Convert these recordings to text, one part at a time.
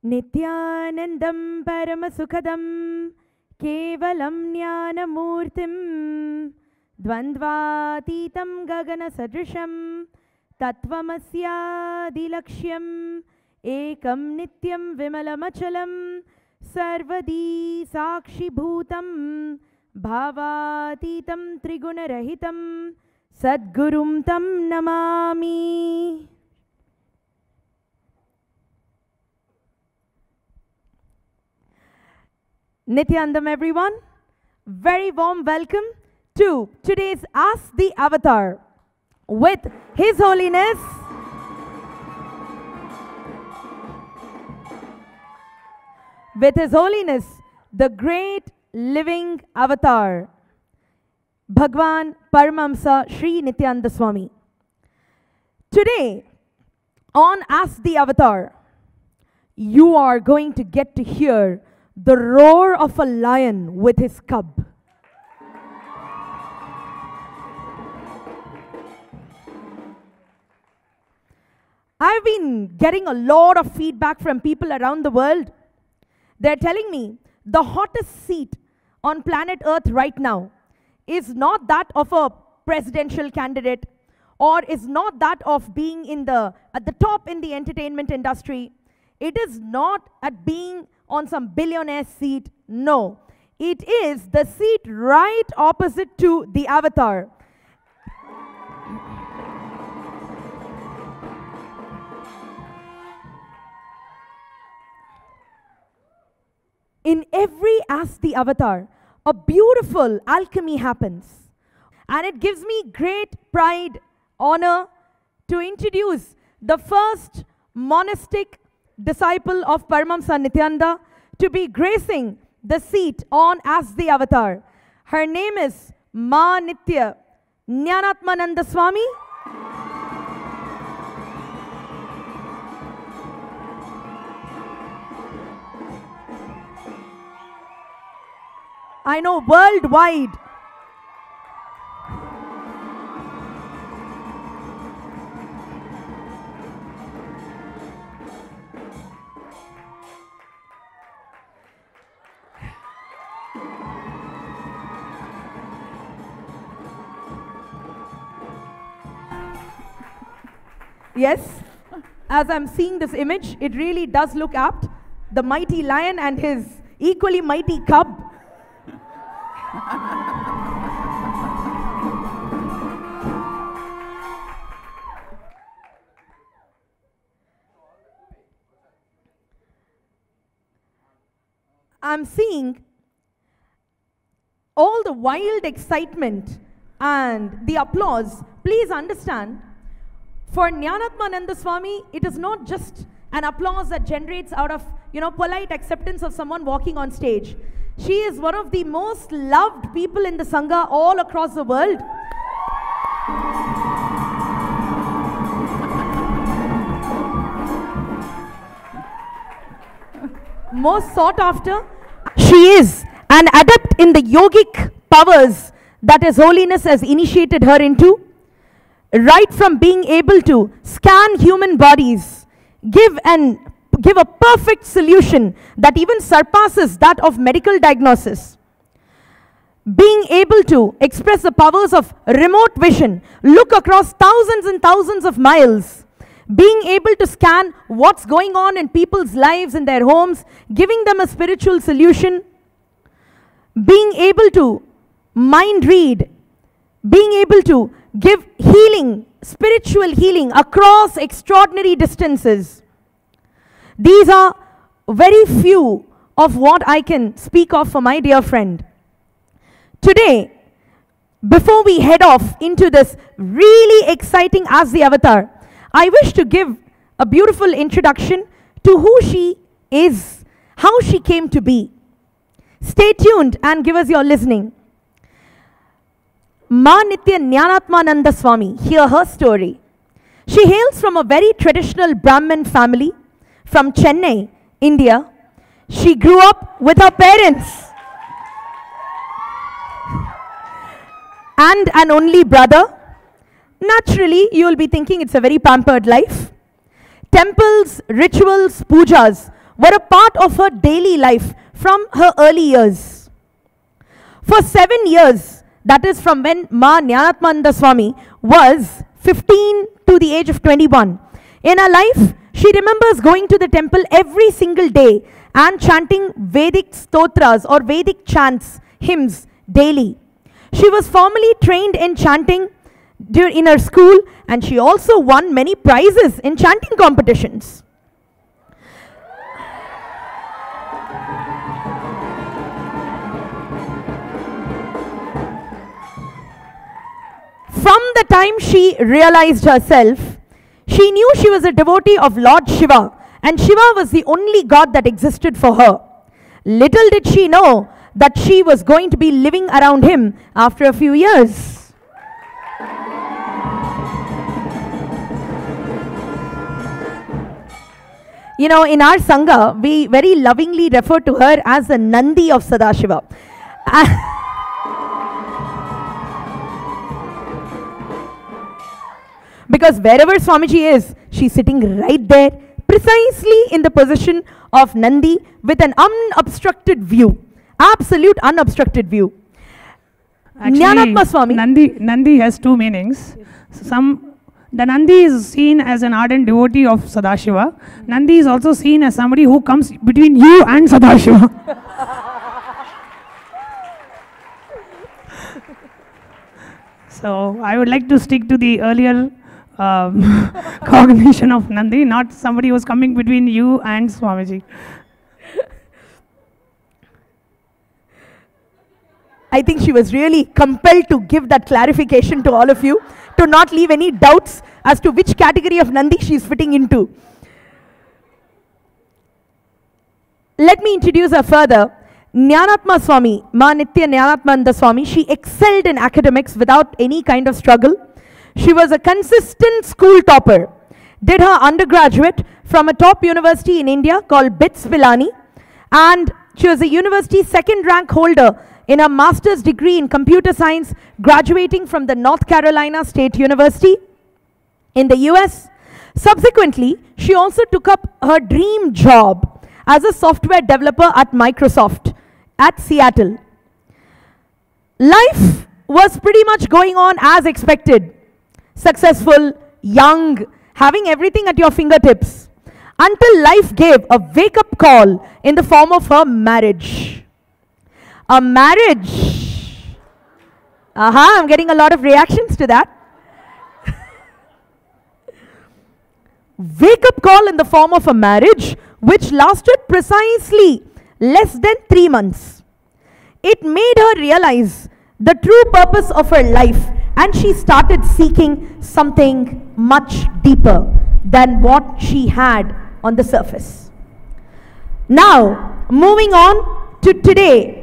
नित्यानन्दं परमसुखदं केवलं ज्ञानमूर्तिं द्वन्द्वातीतं गगनसदृशं तत्त्वमस्यादिलक्ष्यम् एकं नित्यं विमलमचलं सर्वदी साक्षिभूतं भावातीतं त्रिगुणरहितं सद्गुरुं तं Namami. Nityanandam everyone, very warm welcome to today's Ask the Avatar with His Holiness the Great Living Avatar Bhagwan Paramahamsa Sri Nityananda Swami. Today on Ask the Avatar, you are going to get to hear the roar of a lion with his cub. I've been getting a lot of feedback from people around the world. They're telling me the hottest seat on planet Earth right now is not that of a presidential candidate or is not that of being at the top in the entertainment industry. It is not at being on some billionaire seat. No, it is the seat right opposite to the Avatar. In every Ask the Avatar, a beautiful alchemy happens. And it gives me great pride, honor to introduce the first monastic disciple of Paramahamsa Nityananda to be gracing the seat on Ask the Avatar. Her name is Ma Nitya Jnanatmananda Swami. I know worldwide. Yes, as I'm seeing this image, it really does look apt. The mighty lion and his equally mighty cub. I'm seeing all the wild excitement and the applause. Please understand, for Jnanatmananda Swami, it is not just an applause that generates out of, polite acceptance of someone walking on stage. She is one of the most loved people in the Sangha all across the world. Most sought after. She is an adept in the yogic powers that His Holiness has initiated her into. Right from being able to scan human bodies, give a perfect solution that even surpasses that of medical diagnosis. Being able to express the powers of remote vision, look across thousands and thousands of miles. Being able to scan what's going on in people's lives in their homes, giving them a spiritual solution. Being able to mind read, being able to give healing, spiritual healing across extraordinary distances. These are very few of what I can speak of for my dear friend. Today, before we head off into this really exciting Ask the Avatar, I wish to give a beautiful introduction to who she is, how she came to be. Stay tuned and give us your listening. Ma Nitya Jnanatmananda Swami, hear her story. She hails from a very traditional Brahmin family from Chennai, India. She grew up with her parents and an only brother. Naturally, you will be thinking it's a very pampered life. Temples, rituals, pujas were a part of her daily life from her early years. For 7 years, that is from when Ma Jnanatmananda Swami was 15 to the age of 21, in her life, she remembers going to the temple every single day and chanting Vedic stotras or Vedic chants, hymns, daily. She was formally trained in chanting in her school, and she also won many prizes in chanting competitions. From the time she realized herself, she knew she was a devotee of Lord Shiva, and Shiva was the only God that existed for her. Little did she know that she was going to be living around him after a few years. You know, in our Sangha, we very lovingly refer to her as the Nandi of Sadashiva. Because wherever Swamiji is, she's sitting right there, precisely in the position of Nandi with an unobstructed view. Absolute unobstructed view. Actually, Swami. Nandi has two meanings. The Nandi is seen as an ardent devotee of Sadashiva. Nandi is also seen as somebody who comes between you and Sadashiva. So I would like to stick to the earlier cognition of Nandi, not somebody who's coming between you and Swamiji. I think she was really compelled to give that clarification to all of you, to not leave any doubts as to which category of Nandi she's fitting into. Let me introduce her further. Jnanatma Swami, Ma Nitya Jnanatmananda Swami, she excelled in academics without any kind of struggle. She was a consistent school topper. Did her undergraduate from a top university in India called BITS Pilani, and she was a university second rank holder in her master's degree in computer science, graduating from the North Carolina State University in the US. Subsequently, she also took up her dream job as a software developer at Microsoft at Seattle. Life was pretty much going on as expected. Successful, young, having everything at your fingertips, until life gave a wake-up call in the form of her marriage. A marriage. I'm getting a lot of reactions to that. Wake-up call in the form of a marriage which lasted precisely less than 3 months. It made her realize the true purpose of her life, and she started seeking something much deeper than what she had on the surface. Now, moving on to today,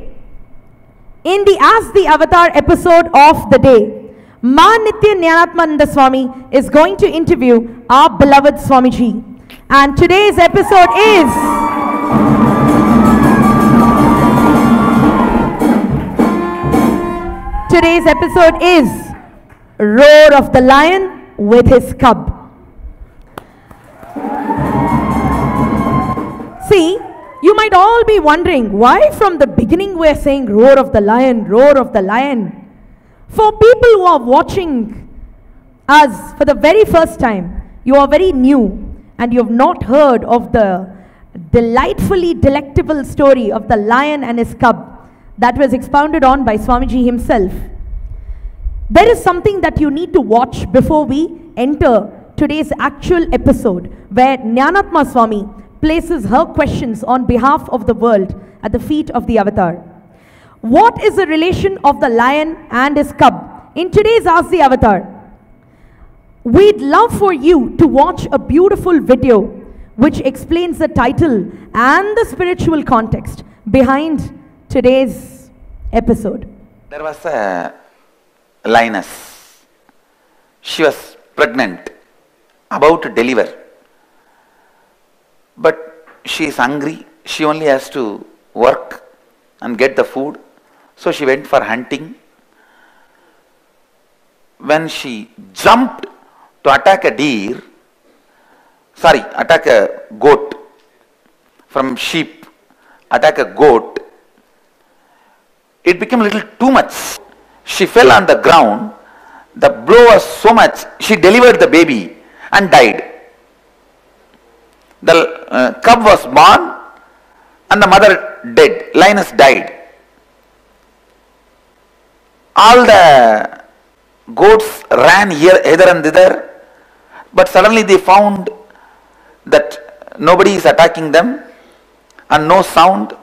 in the Ask the Avatar episode of the day, Ma Nitya Jnanatmananda Swami is going to interview our beloved Swamiji. And today's episode is... Today's episode is Roar of the Lion with his Cub. See, you might all be wondering why from the beginning we're saying Roar of the Lion, Roar of the Lion. For people who are watching us for the very first time, you are very new and you have not heard of the delightfully delectable story of the lion and his cub that was expounded on by Swamiji himself. There is something that you need to watch before we enter today's actual episode, where Jnanatma Swami places her questions on behalf of the world at the feet of the Avatar. What is the relation of the lion and his cub? In today's Ask the Avatar, we'd love for you to watch a beautiful video which explains the title and the spiritual context behind today's episode. There was a lioness. She was pregnant, about to deliver. But she is hungry. She only has to work and get the food. So she went for hunting. When she jumped to attack a goat, from sheep attack a goat, it became a little too much. She fell on the ground. The blow was so much, she delivered the baby and died. The cub was born and the mother dead. Lioness died. All the goats ran here, hither and thither, but suddenly they found that nobody is attacking them and no sound.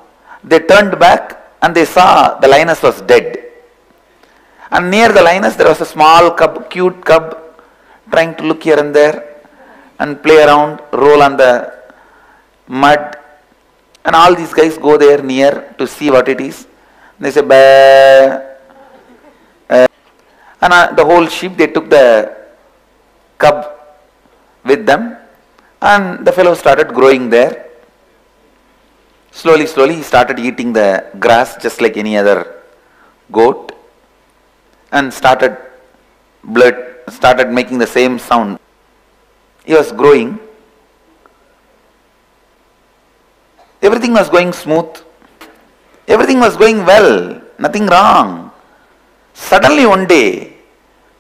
They turned back and they saw the lioness was dead. And near the lioness there was a small cub, cute cub, trying to look here and there and play around, roll on the mud. And all these guys go there near to see what it is. They say, bah. And the whole sheep, they took the cub with them, and the fellow started growing there. Slowly, slowly he started eating the grass just like any other goat, and started making the same sound. He was growing. Everything was going smooth. Everything was going well. Nothing wrong. Suddenly one day,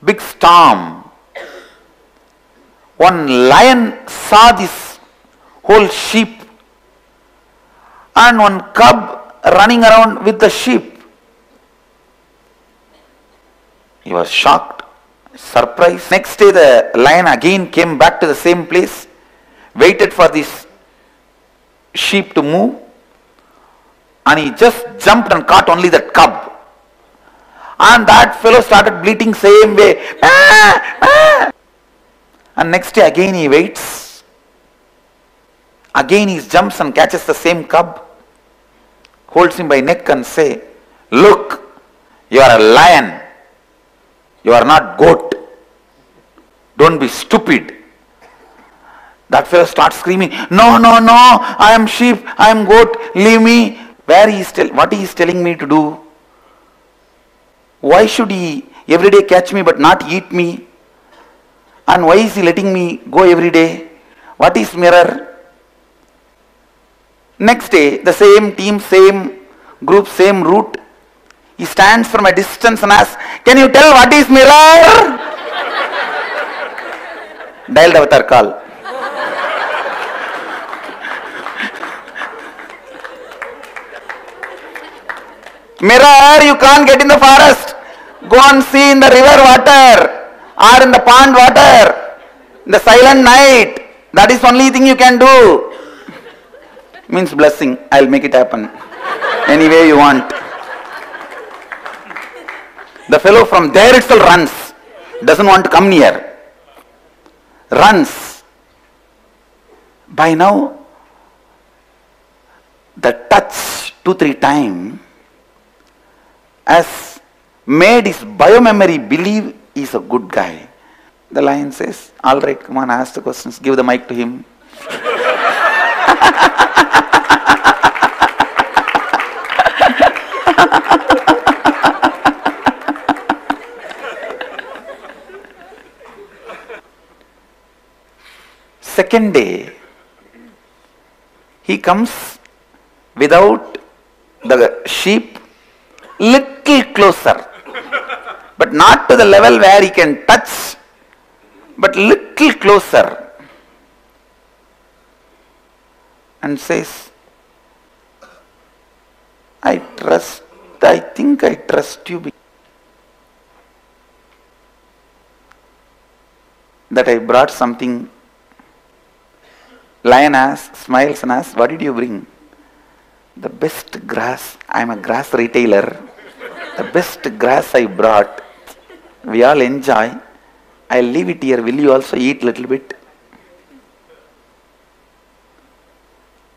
big storm. One lion saw this whole sheep and one cub running around with the sheep. He was shocked, surprised. Next day the lion again came back to the same place, waited for this sheep to move, and he just jumped and caught only that cub. And that fellow started bleating same way. Ah, ah. And next day again he waits. Again he jumps and catches the same cub, holds him by neck and say, look, you are a lion. You are not goat. Don't be stupid. That fellow starts screaming, no, no, no, I am sheep, I am goat, leave me. What he is telling me to do? Why should he every day catch me but not eat me? And why is he letting me go every day? What is mirror? Next day, the same team, same group, same route. He stands from a distance and asks, can you tell what is mirror? Dialed avatar call. Mirror, you can't get in the forest. Go and see in the river water or in the pond water. In the silent night. That is the only thing you can do. Means blessing. I'll make it happen. Any way you want. The fellow from there itself runs. Doesn't want to come near. Runs. By now, the touch 2-3 times has made his biomemory believe he's a good guy. The lion says, all right, come on, ask the questions. Give the mic to him. Second day, he comes without the sheep, little closer, but not to the level where he can touch, but little closer, and says, I think I trust you that I brought something. Lion asks, smiles and asks, what did you bring? The best grass. I am a grass retailer. The best grass I brought. We all enjoy. I'll leave it here. Will you also eat a little bit?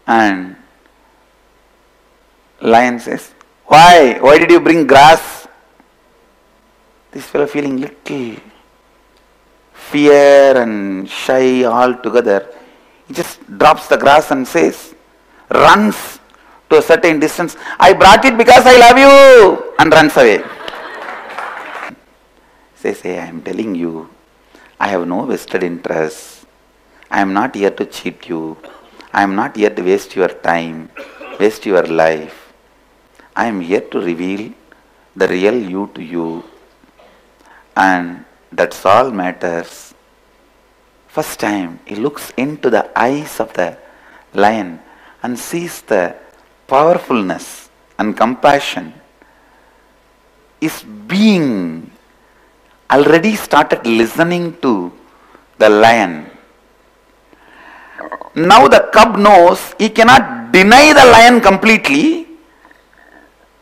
And lion says, why? Why did you bring grass? This fellow feeling little fear and shy all together. He just drops the grass and says, runs to a certain distance, I brought it because I love you, and runs away. Says, hey, I am telling you, I have no vested interest. I am not here to cheat you. I am not here to waste your time, waste your life. I am here to reveal the real you to you. And that's all matters. First time he looks into the eyes of the lion and sees the powerfulness and compassion. His being already started listening to the lion. Now the cub knows he cannot deny the lion completely,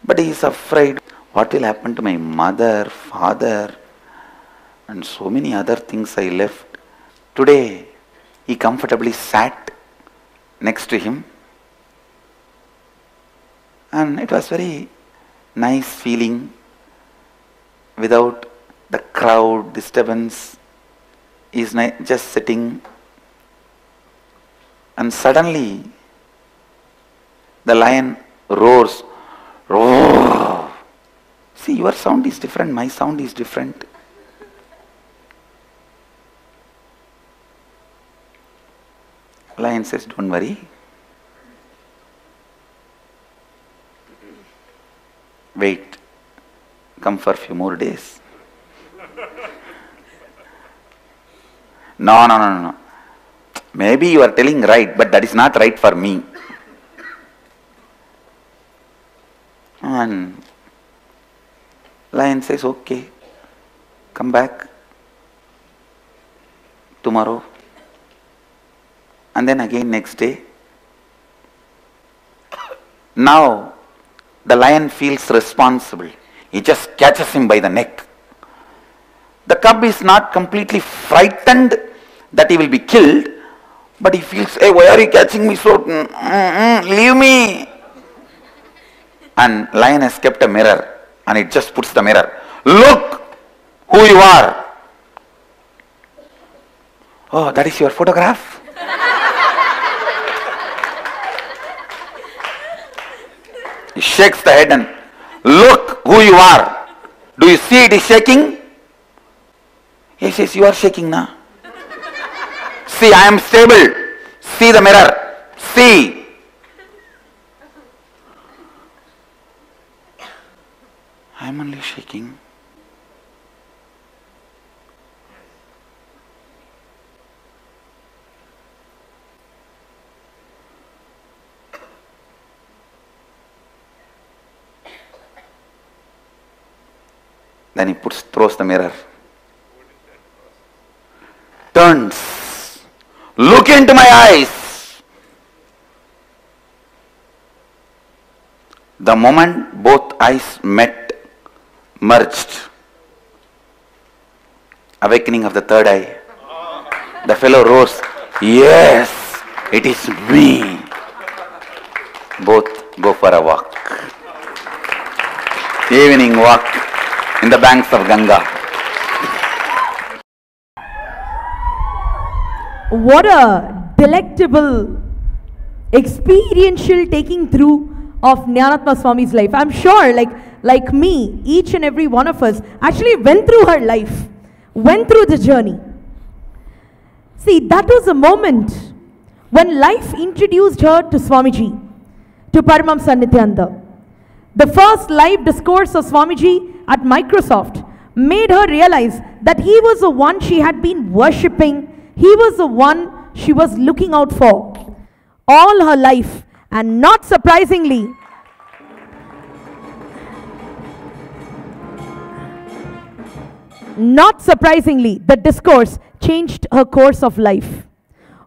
but he is afraid. What will happen to my mother, father, and so many other things I left? Today, he comfortably sat next to him, and it was very nice feeling without the crowd disturbance. He is just sitting, and suddenly the lion roars. Roar. See, your sound is different, my sound is different. Lion says, don't worry. Wait. Come for a few more days. No. Maybe you are telling right, but that is not right for me. And lion says, okay, come back tomorrow. And then again next day. Now the lion feels responsible. He just catches him by the neck. The cub is not completely frightened that he will be killed, but he feels, hey, why are you catching me so? Leave me. And lion has kept a mirror, and it just puts the mirror. Look who you are. Oh, that is your photograph? He shakes the head and, look who you are. Do you see it is shaking? He says, you are shaking now. See, I am stable. See the mirror. See. I am only shaking. Then he throws the mirror. Turns. Look into my eyes. The moment both eyes met, merged. Awakening of the third eye. The fellow roars, yes, it is me. Both go for a walk. Evening walk in the banks of Ganga. What a delectable, experiential taking through of Jnanatma Swami's life. I'm sure, like me, each and every one of us actually went through her life, went through the journey. See, that was a moment when life introduced her to Swamiji, to Paramahamsa Nityananda. The first live discourse of Swamiji at Microsoft made her realize that he was the one she had been worshipping. He was the one she was looking out for all her life. And not surprisingly, the discourse changed her course of life.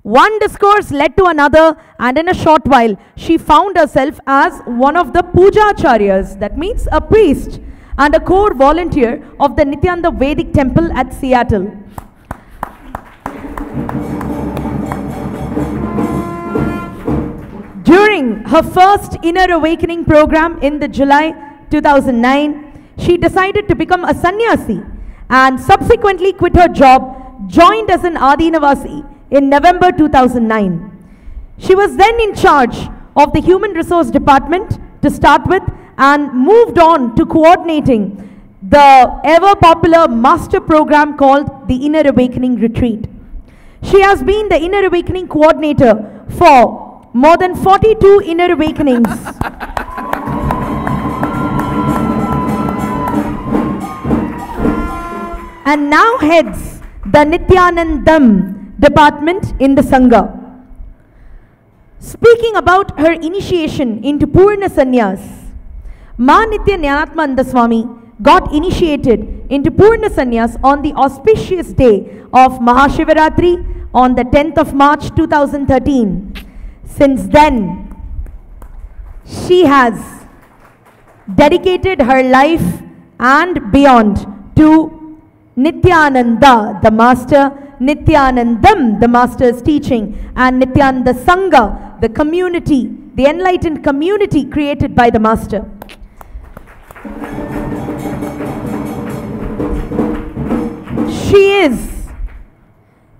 One discourse led to another, and in a short while, she found herself as one of the Pujacharyas, that means a priest, and a core volunteer of the Nityananda Vedic Temple at Seattle. During her first Inner Awakening program in the July 2009, she decided to become a sannyasi and subsequently quit her job, joined as an Adinavasi in November 2009. She was then in charge of the Human Resource Department to start with and moved on to coordinating the ever popular master program called the Inner Awakening Retreat. She has been the Inner Awakening coordinator for more than 42 inner awakenings. And now heads the Nityanandam department in the Sangha. Speaking about her initiation into Purna Sannyas, Ma Nitya Jnanatmananda Swami got initiated into Purna Sannyas on the auspicious day of Mahashivaratri on the 10th of March 2013. Since then, she has dedicated her life and beyond to Nityananda, the Master, Nityanandam, the Master's teaching, and Nityananda Sangha, the community, the enlightened community created by the Master. She is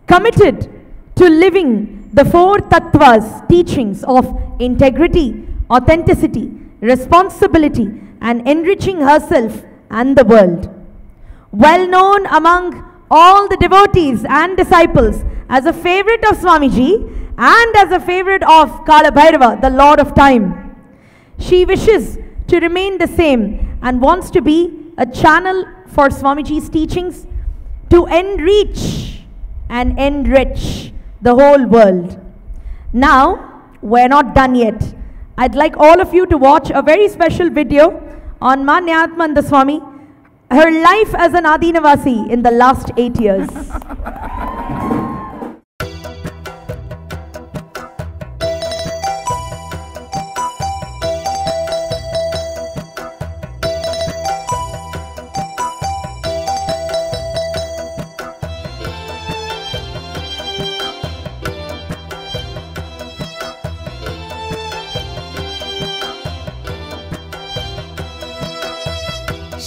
committed to living the four tattvas teachings of integrity, authenticity, responsibility, and enriching herself and the world. Well known among all the devotees and disciples as a favorite of Swamiji and as a favorite of Kala Bhairava, the Lord of Time. She wishes to remain the same and wants to be a channel for Swamiji's teachings to enrich and enrich the whole world. Now, we're not done yet. I'd like all of you to watch a very special video on Ma Jnanatmananda Swami, her life as an Adinavasi in the last 8 years.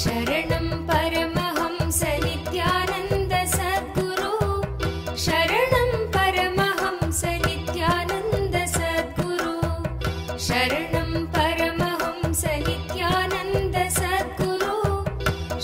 Sharanam Paramahamsa Nityananda Sadguru, Sharanam Paramahamsa Nityananda Sadguru, Sharanam Paramahamsa Nityananda Sadguru,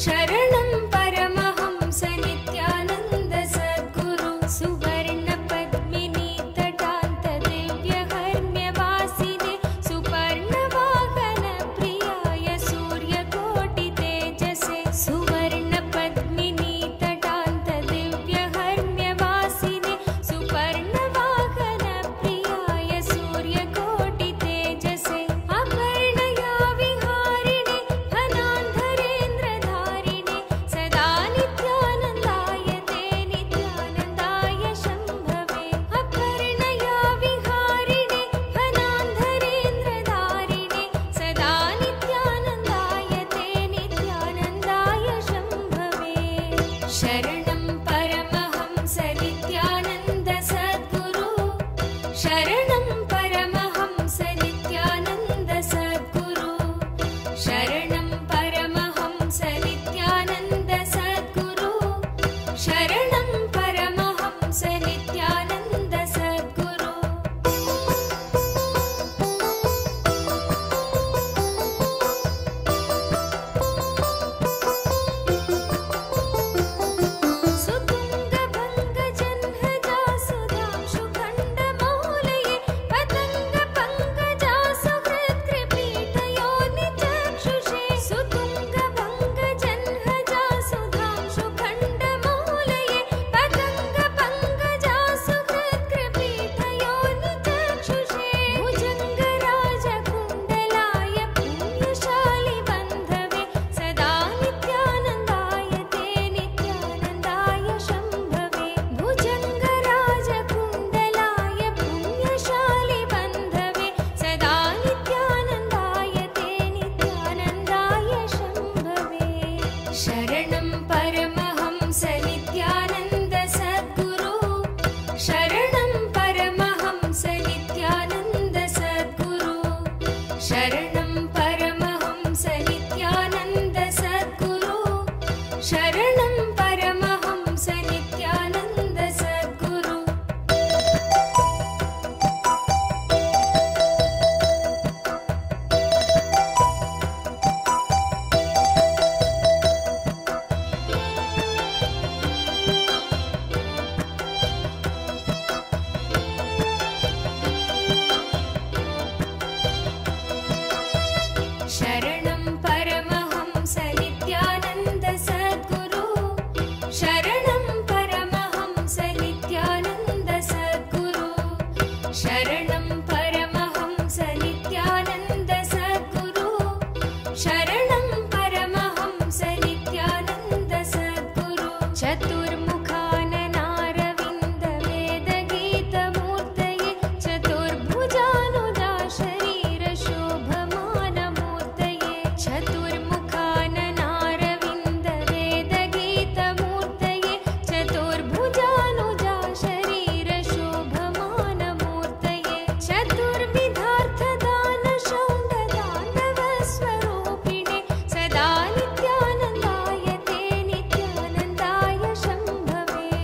Sharanam Paramahamsa Nityananda Sadguru, Suvarna Padmini Tatanta Divya Harmya Vasine, Suparna Vahana Priyaya Surya Koti Tejase, Suvarna Padmini Tatanta Divya Harmya Vasine, Suparna Vahana Priyaya Surya Koti Tejase, Aparnaya Viharine Dhanandharendra Dharine, Sada Nityanandaya Te Nityanandaya Shambhave, Aparnaya Viharine Dhanandharendra Dharine, Sada Nityanandaya Te Nityanandaya Shambhave. Sharanam Paramahamsa Nityananda Sadguru, Sharanam Paramahamsa Nityananda Sadguru, Sharanam Paramahamsa Nityananda Sadguru, Sharanam Paramahamsa Nityananda Sadguru.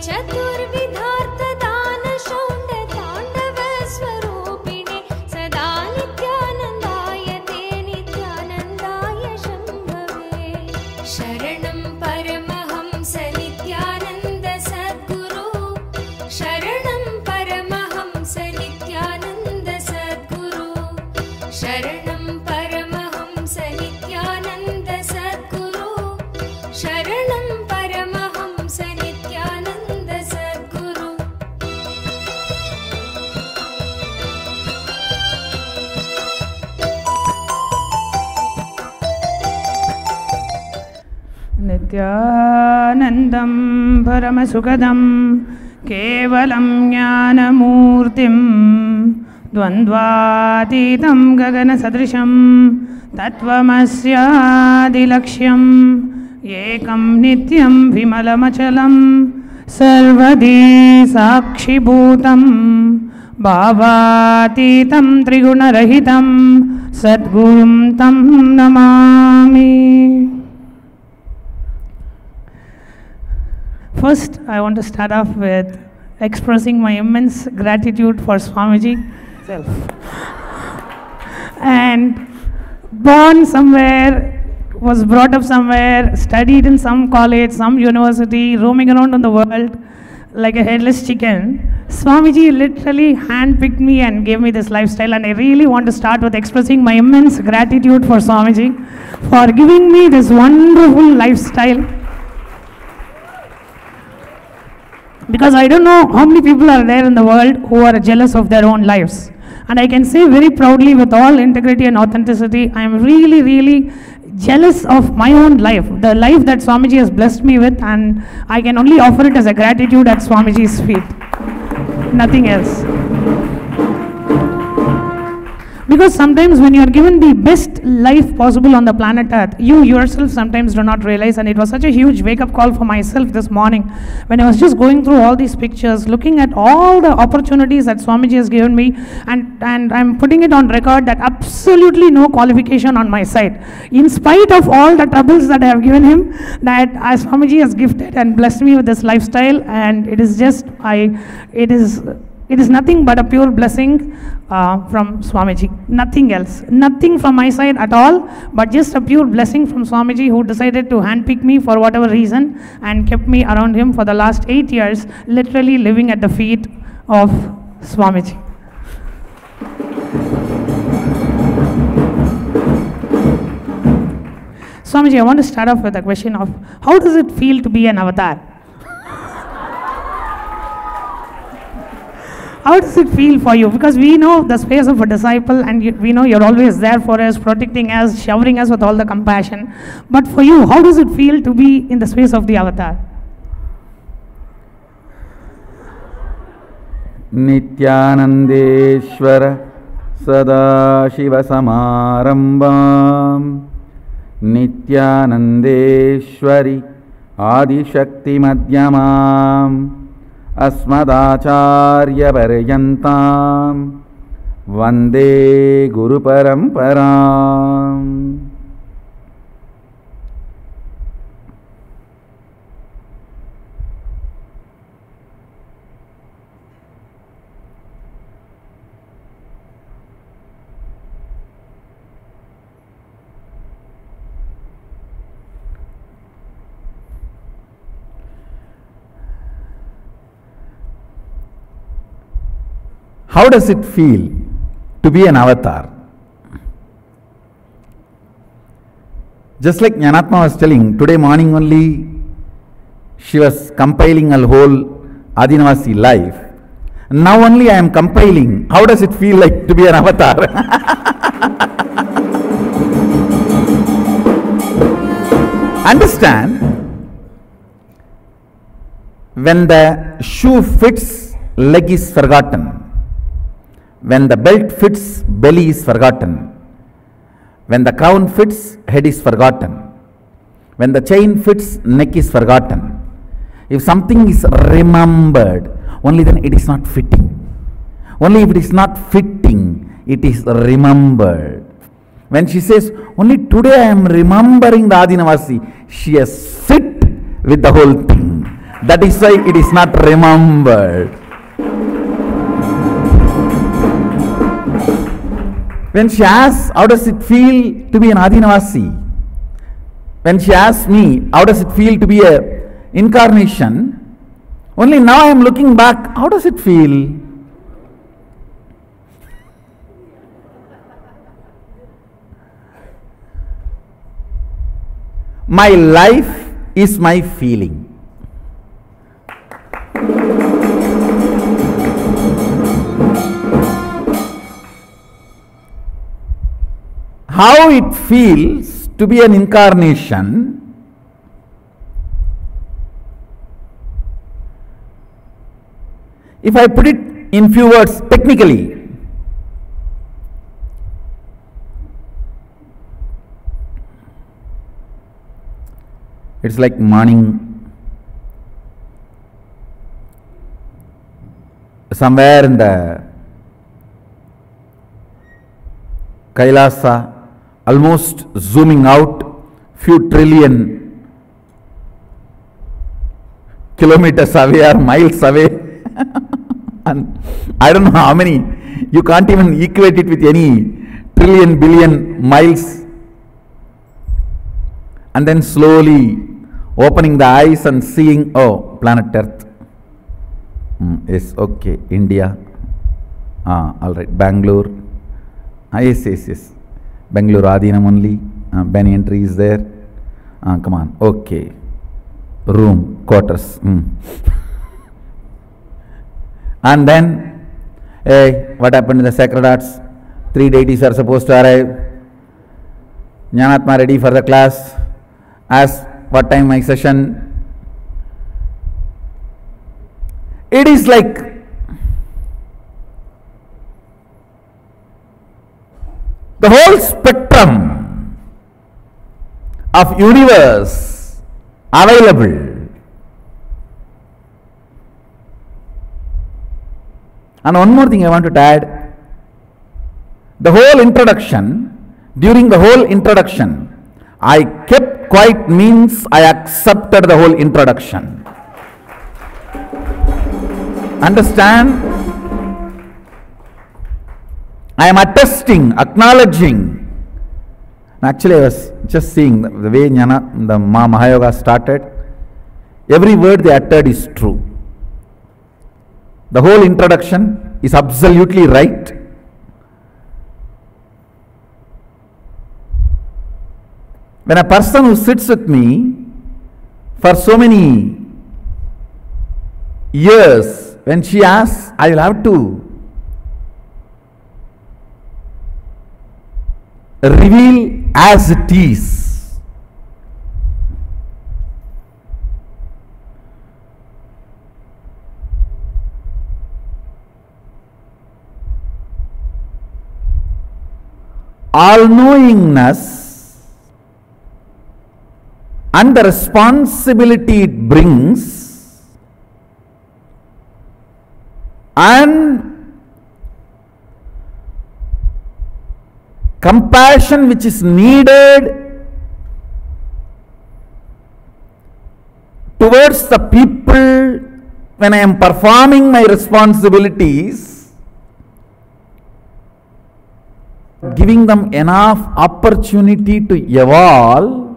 चतुर्विधार्थदानशौण्डताण्डवस्वरूपिणे सदा नित्यानन्दाय ते नित्यानन्दाय शम्भवे शरणं परमहंस नित्यानन्द सद्गुरु शरणं परमहंस नित्यानन्द सद्गुरु शरणं परमहंस नित्यानन्द सद्गुरु शरणं परमहंस नित्यानन्द सद्गुरु नित्यानन्दं परमसुखदं केवलं ज्ञानमूर्तिं द्वन्द्वातीतं गगनसदृशं तत्त्वमस्यादिलक्ष्यम् एकं नित्यं विमलमचलं सर्वदी साक्षिभूतं भावातीतं त्रिगुणरहितं सद्गुरुं तं Namami. First, I want to start off with expressing my immense gratitude for Swamiji himself. And born somewhere, was brought up somewhere, studied in some college, some university, roaming around in the world like a headless chicken. Swamiji literally handpicked me and gave me this lifestyle, and I really want to start with expressing my immense gratitude for Swamiji for giving me this wonderful lifestyle. Because I don't know how many people are there in the world who are jealous of their own lives. And I can say very proudly with all integrity and authenticity, I am really, really jealous of my own life, the life that Swamiji has blessed me with, and I can only offer it as a gratitude at Swamiji's feet. Nothing else. Because sometimes when you are given the best life possible on the planet Earth, you yourself sometimes do not realize, and it was such a huge wake-up call for myself this morning when I was just going through all these pictures, looking at all the opportunities that Swamiji has given me, and I'm putting it on record that absolutely no qualification on my side. In spite of all the troubles that I have given him, that Swamiji has gifted and blessed me with this lifestyle, and it is just, it is nothing but a pure blessing from Swamiji. Nothing else. Nothing from my side at all, but just a pure blessing from Swamiji, who decided to handpick me for whatever reason and kept me around him for the last 8 years, literally living at the feet of Swamiji. Swamiji, I want to start off with a question of how does it feel to be an avatar? How does it feel for you? Because we know the space of a disciple, and we know you're always there for us, protecting us, showering us with all the compassion. But for you, how does it feel to be in the space of the avatar? Nityanandeshwara Sadashiva Samarambam Nityanandeshwari Adishakti Madhyamam Asmadacharya Paryantam Vande Guru Paramparam. How does it feel to be an avatar? Just like Jnanatma was telling, today morning only she was compiling her whole Adinavasi life. Now only I am compiling. How does it feel like to be an avatar? Understand, when the shoe fits, leg is forgotten. When the belt fits, belly is forgotten. When the crown fits, head is forgotten. When the chain fits, neck is forgotten. If something is remembered, only then it is not fitting. Only if it is not fitting, it is remembered. When she says, only today I am remembering the Adinavasi, she has fit with the whole thing. That is why it is not remembered. When she asks, how does it feel to be an Adinavasi? When she asks me, how does it feel to be a incarnation? Only now I am looking back, how does it feel? My life is my feeling. How it feels to be an incarnation, if I put it in few words technically, it's like morning. Somewhere in the Kailasa, almost zooming out few trillion kilometers away or miles away, and I don't know how many, you can't even equate it with any trillion billion miles, and then slowly opening the eyes and seeing, oh, planet Earth. Yes, okay, India, all right, Bangalore, yes, Bangalore Adinam only, banyan tree is there, come on, okay, room, quarters, and then, hey, what happened in the Sacred Arts? 3 deities are supposed to arrive. Jnanatma ready for the class. Ask what time my session. It is like the whole spectrum of universe available. And one more thing I want to add. The whole introduction, during the whole introduction, I kept quiet means I accepted the whole introduction. Understand? I am attesting, acknowledging. Actually, I was just seeing the way the Mahayoga started. Every word they uttered is true. The whole introduction is absolutely right. When a person who sits with me for so many years, when she asks, I will have to reveal as it is. All-knowingness and the responsibility it brings, and compassion which is needed towards the people when I am performing my responsibilities, giving them enough opportunity to evolve.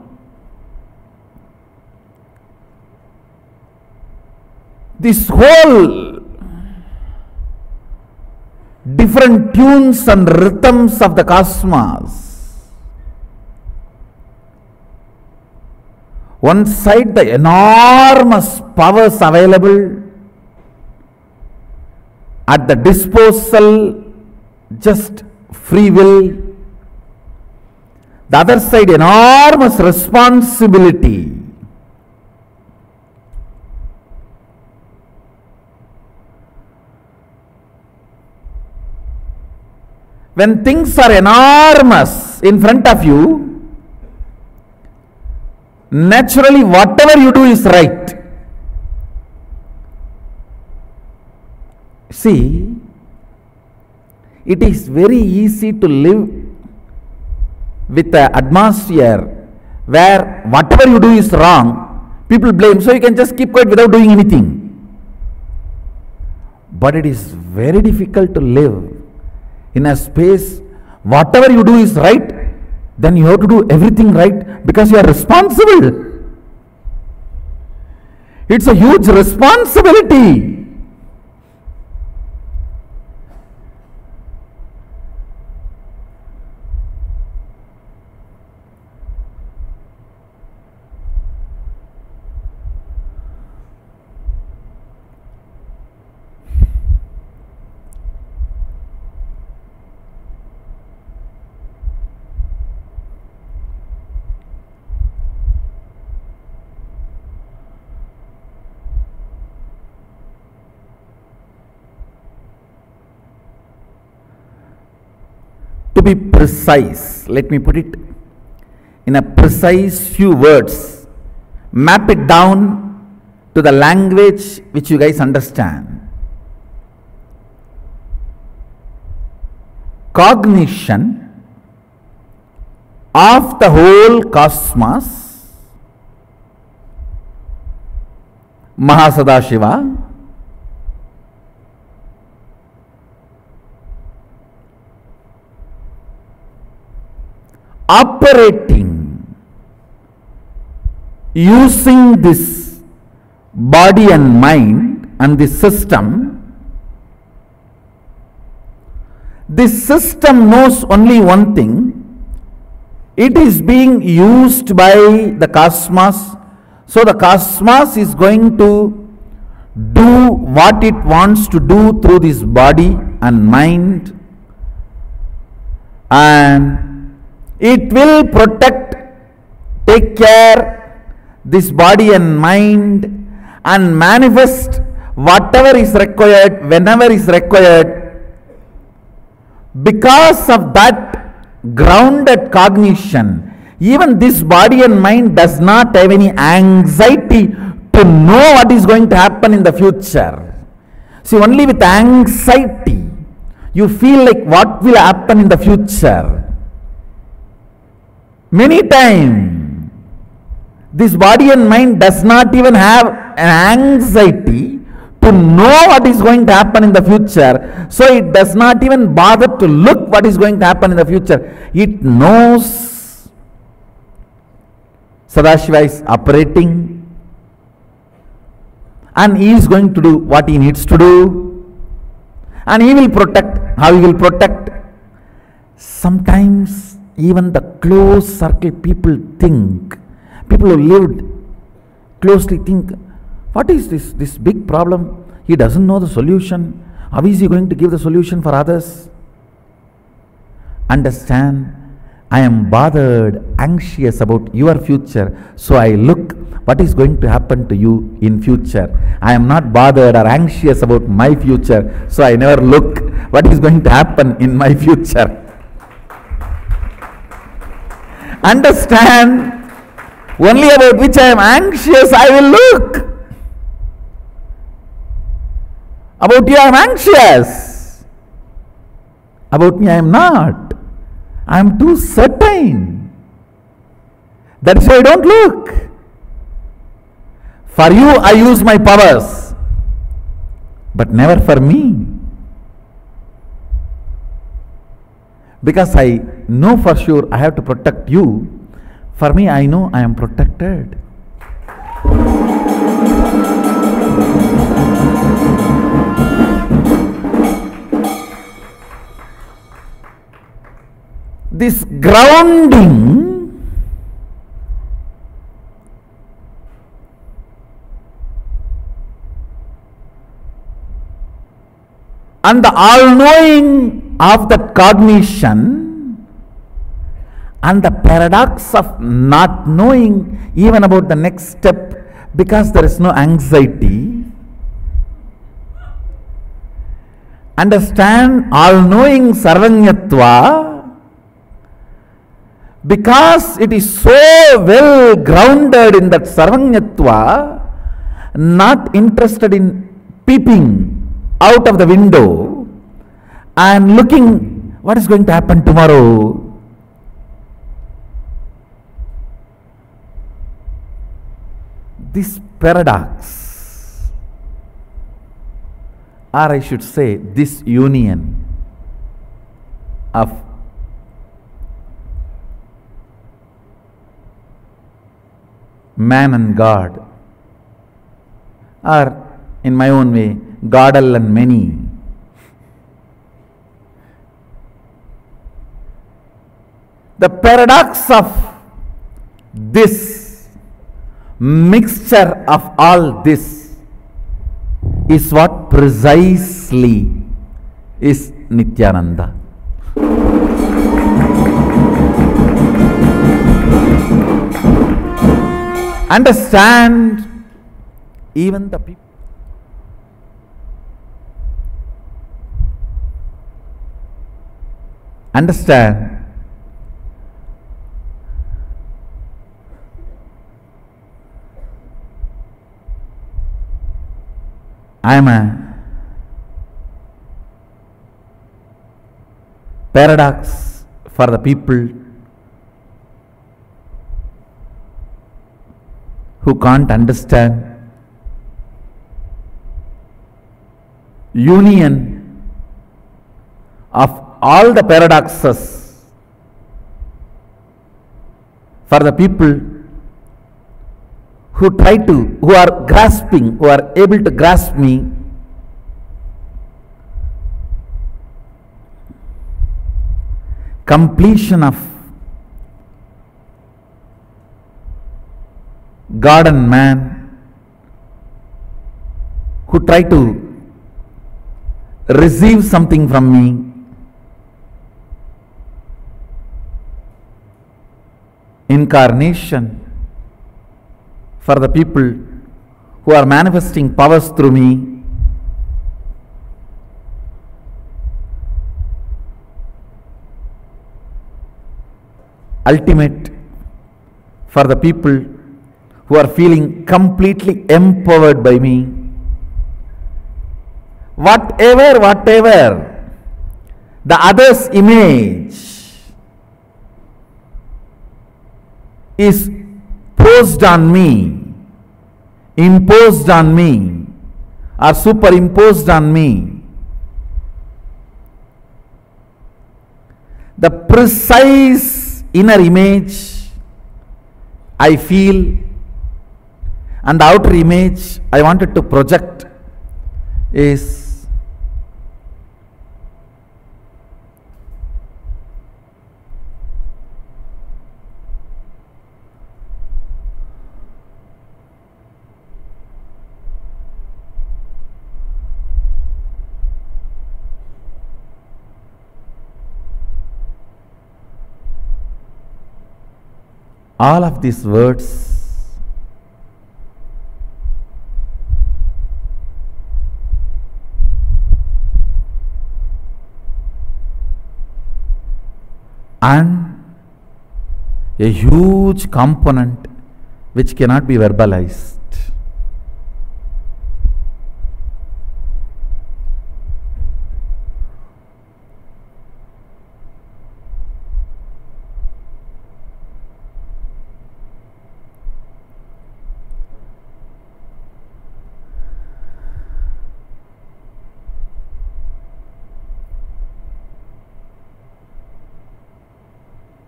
This whole different tunes and rhythms of the cosmos. One side, the enormous powers available at the disposal, just free will. The other side, enormous responsibility. When things are enormous in front of you, naturally whatever you do is right. See, it is very easy to live with an atmosphere where whatever you do is wrong, People blame, so you can just keep quiet without doing anything. But it is very difficult to live in a space, whatever you do is right, then you have to do everything right because you are responsible. It's a huge responsibility. To be precise, let me put it in a precise few words, map it down to the language which you guys understand. Cognition of the whole cosmos, Mahasadashiva, operating using this body and mind and this system. This system knows only one thing: it is being used by the cosmos, so the cosmos is going to do what it wants to do through this body and mind, and it will protect, take care this body and mind and manifest whatever is required, whenever is required. Because of that grounded cognition, even this body and mind does not have any anxiety to know what is going to happen in the future. See, only with anxiety you feel like what will happen in the future. Many times, this body and mind does not even have an anxiety to know what is going to happen in the future. So it does not even bother to look what is going to happen in the future. It knows Sadashiva is operating and he is going to do what he needs to do, and he will protect. How he will protect? Sometimes even the close circle people think, people who lived closely think, what is this big problem? He doesn't know the solution. How is he going to give the solution for others? Understand, I am bothered, anxious about your future, so I look what is going to happen to you in future. I am not bothered or anxious about my future, so I never look what is going to happen in my future. Understand, only about which I am anxious I will look. About you I am anxious. About me I am not. I am too certain. That is why I don't look. For you I use my powers, but never for me. Because I know for sure I have to protect you. For me, I know I am protected. This grounding and the all-knowing of that cognition and the paradox of not knowing even about the next step because there is no anxiety. Understand, all-knowing Sarvanyatva, because it is so well grounded in that Sarvanyatva, not interested in peeping out of the window and looking what is going to happen tomorrow. this paradox, or I should say this union of man and God, or in my own way, Godal and many, the paradox of this mixture of all this is what precisely is Nityananda. Understand, even the people. Understand, I am a paradox for the people who can't understand union of all the paradoxes, for the people who are grasping, who are able to grasp me, completion of God and man, who try to receive something from me, incarnation, for the people who are manifesting powers through me, ultimate, for the people who are feeling completely empowered by me. Whatever the other's image is posed on me, imposed on me, or superimposed on me, the precise inner image I feel and the outer image I wanted to project is all of these words and a huge component which cannot be verbalized.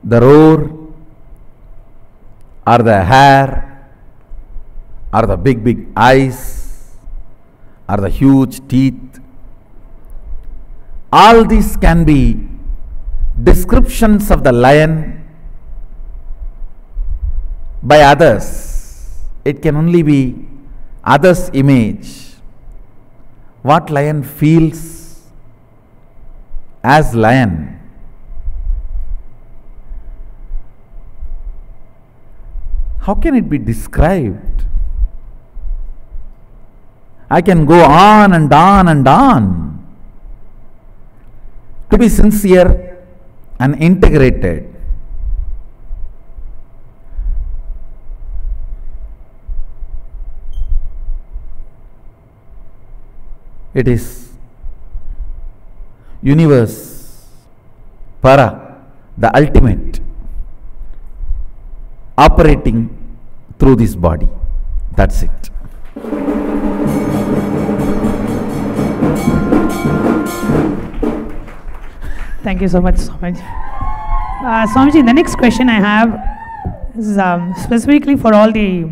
The roar, or the hair, or the big eyes, or the huge teeth, all these can be descriptions of the lion by others. It can only be others' image. What lion feels as lion, how can it be described? I can go on and on and on. To be sincere and integrated, it is universe, para, the ultimate, operating through this body. That's it. Thank you so much, Swamiji. Swamiji, the next question I have is specifically for all the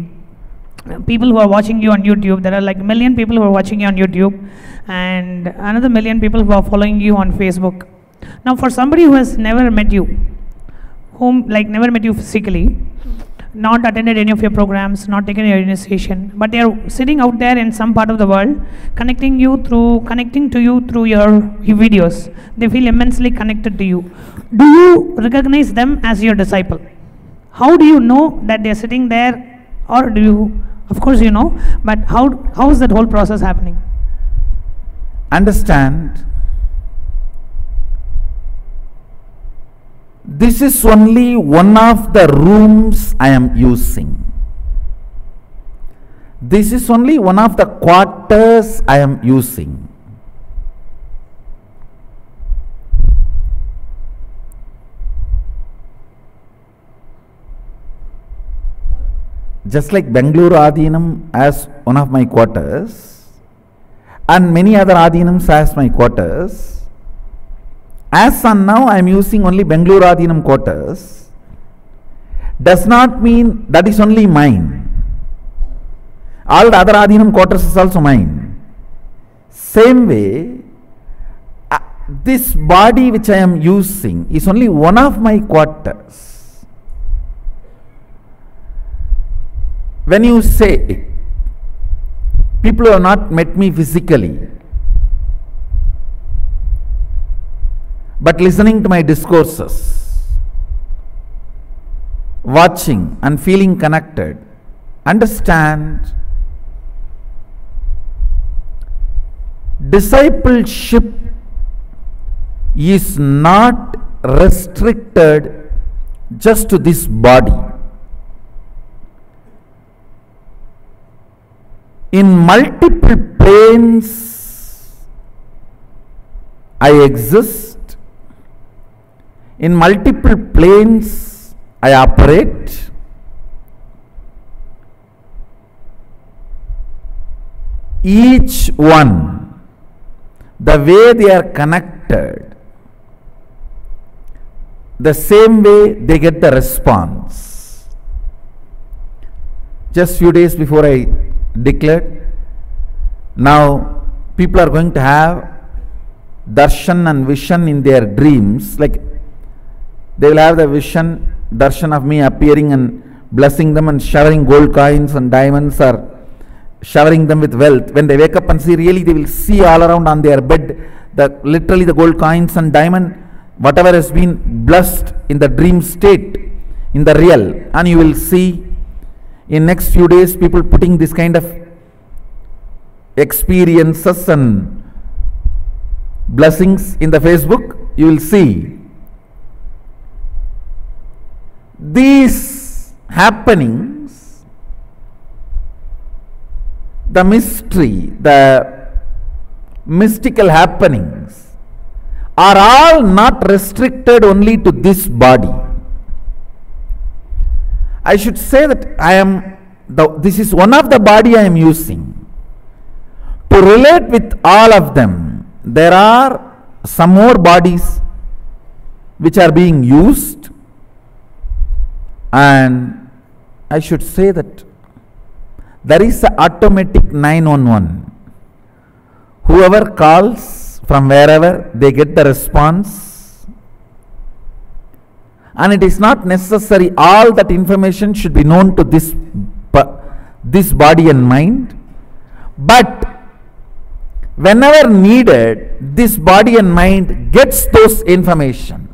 people who are watching you on YouTube. There are like 1 million people who are watching you on YouTube and another 1 million people who are following you on Facebook. Now, for somebody who has never met you, never met you physically, not attended any of your programs, not taken your initiation, but they are sitting out there in some part of the world, connecting to you through your videos. They feel immensely connected to you. Do you recognize them as your disciple? How do you know that they are sitting there, or do you? Of course you know, but how is that whole process happening? Understand, this is only one of the rooms I am using. This is only one of the quarters I am using. Just like Bangalore Adhinam as one of my quarters and many other Adhinams as my quarters, as on now I am using only Bangalore Adhinam quarters, does not mean that is only mine. All the other Adhinam quarters is also mine. Same way, this body which I am using is only one of my quarters. When you say, people who have not met me physically, but listening to my discourses, watching and feeling connected, understand, discipleship is not restricted just to this body. In multiple planes, I exist. In multiple planes, I operate. Each one, the way they are connected, the same way they get the response. Just few days before I declared, now people are going to have darshan and vision in their dreams. Like they will have the vision, darshan of me appearing and blessing them and showering gold coins and diamonds, or showering them with wealth. When they wake up and see, really they will see all around on their bed literally the gold coins and diamond, whatever has been blessed in the dream state, in the real. And you will see in next few days people putting this kind of experiences and blessings in the Facebook. You will see these happenings, the mystery, the mystical happenings are all not restricted only to this body. I should say that this is one of the body I am using. To relate with all of them, there are some more bodies which are being used, and I should say that there is an automatic 911. Whoever calls from wherever, they get the response. And it is not necessary all that information should be known to this body and mind. But whenever needed, this body and mind gets those informations.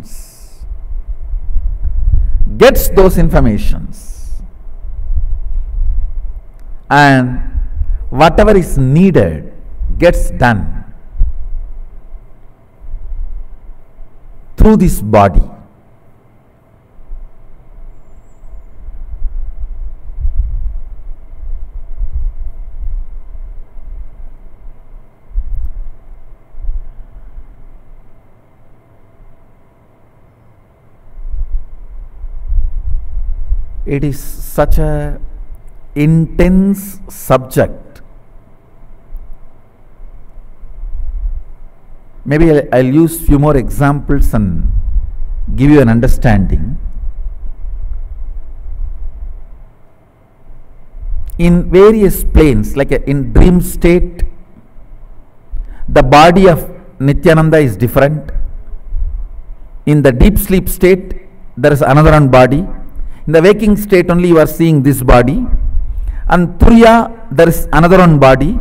And whatever is needed gets done through this body. It is such a intense subject. Maybe I'll use few more examples and give you an understanding. In various planes, like in dream state, the body of Nityananda is different. In the deep sleep state, there is another one body. In the waking state only you are seeing this body. And Turiya, there is another one body.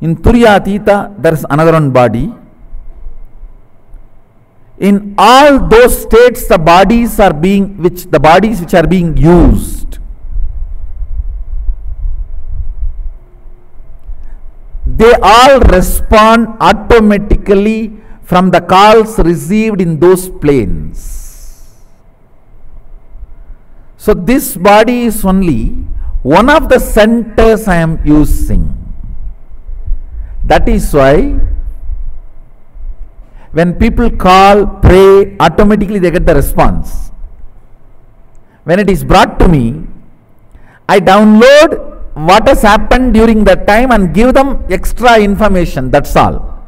In Turiya Atita, there is another one body. In all those states, the bodies which are being used, they all respond automatically from the calls received in those planes. So this body is only one of the centers I am using. That is why when people call, pray, automatically they get the response. When it is brought to me, I download what has happened during that time and give them extra information, that's all.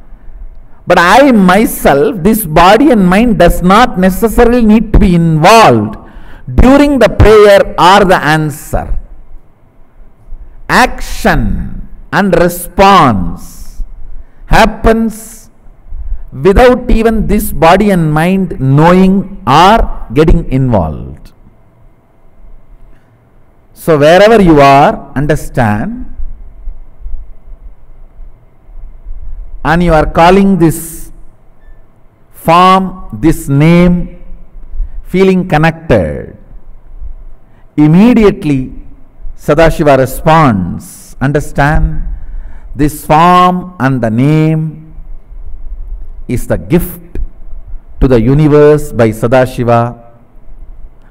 But I myself, this body and mind does not necessarily need to be involved during the prayer or the answer. Action and response happens without even this body and mind knowing or getting involved. So wherever you are, understand, and you are calling this form, this name, feeling connected, immediately Sadashiva responds. Understand, this form and the name is the gift to the universe by Sadashiva.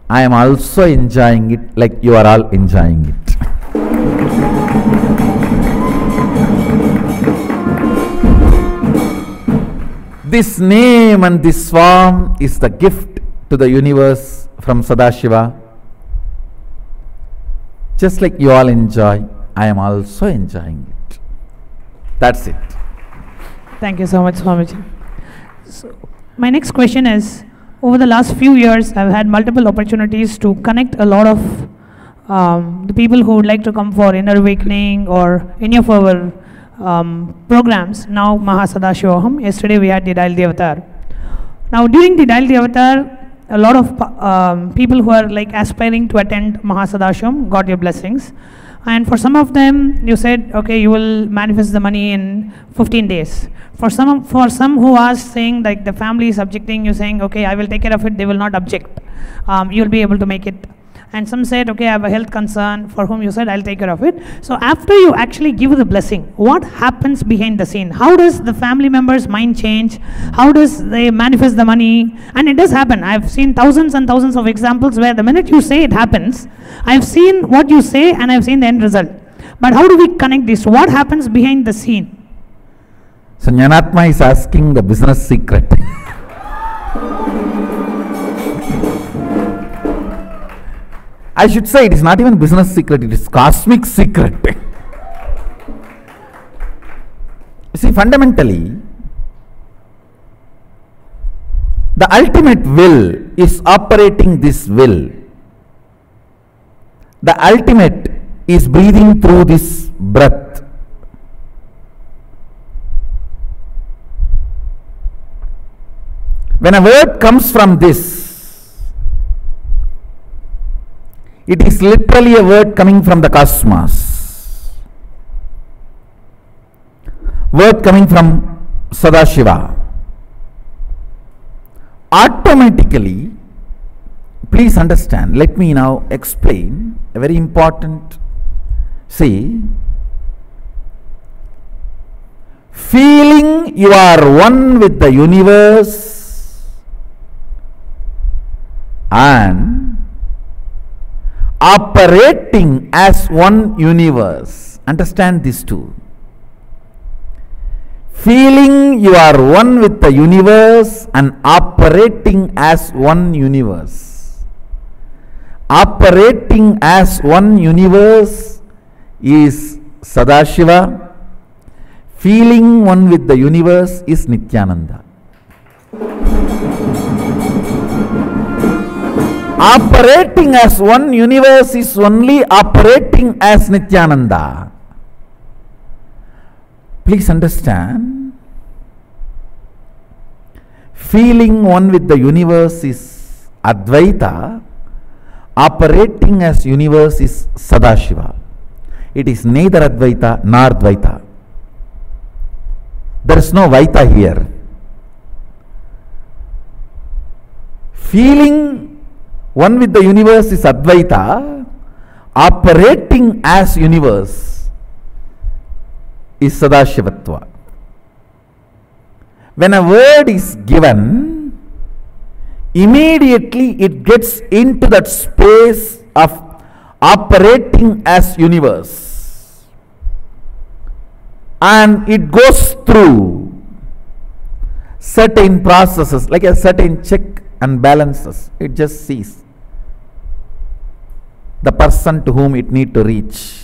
I am also enjoying it like you are all enjoying it. This name and this form is the gift to the universe from Sadashiva. Just like you all enjoy, I am also enjoying it. That's it. Thank you so much, Swamiji. So, my next question is, over the last few years, I've had multiple opportunities to connect a lot of the people who would like to come for Inner Awakening or any of our programs. Now, Mahasadashivoham. Yesterday we had the Dial the Avatar. Now, during the Dial the Avatar, a lot of people who are like aspiring to attend Mahasadashivam got your blessings. And for some of them, you said, okay, you will manifest the money in 15 days. For some who are saying, like the family is objecting, you're saying, okay, I will take care of it, they will not object. You'll be able to make it. And some said, okay, I have a health concern, for whom you said, I'll take care of it. So after you actually give the blessing, what happens behind the scene? How does the family member's mind change? How does they manifest the money? And it does happen. I've seen thousands and thousands of examples where the minute you say it happens, I've seen what you say and I've seen the end result. But how do we connect this? What happens behind the scene? So Jnanatma is asking the business secret. I should say it is not even business secret, it is cosmic secret. You see, fundamentally, the ultimate will is operating this will. The ultimate is breathing through this breath. When a word comes from this, it is literally a word coming from the cosmos. Word coming from Sadashiva. Automatically, please understand, let me now explain a very important, see, feeling you are one with the universe and operating as one universe. Understand this too. Feeling you are one with the universe and operating as one universe. Operating as one universe is Sadashiva. Feeling one with the universe is Nityananda. Operating as one universe is only operating as Nityananda. Please understand. Feeling one with the universe is Advaita. Operating as universe is Sadashiva. It is neither Advaita nor Dvaita. There is no Vaita here. Feeling one with the universe is Advaita. Operating as universe is Sadashivatva. When a word is given, immediately it gets into that space of operating as universe, and it goes through certain processes like a certain check and balances. It just sees the person to whom it need to reach.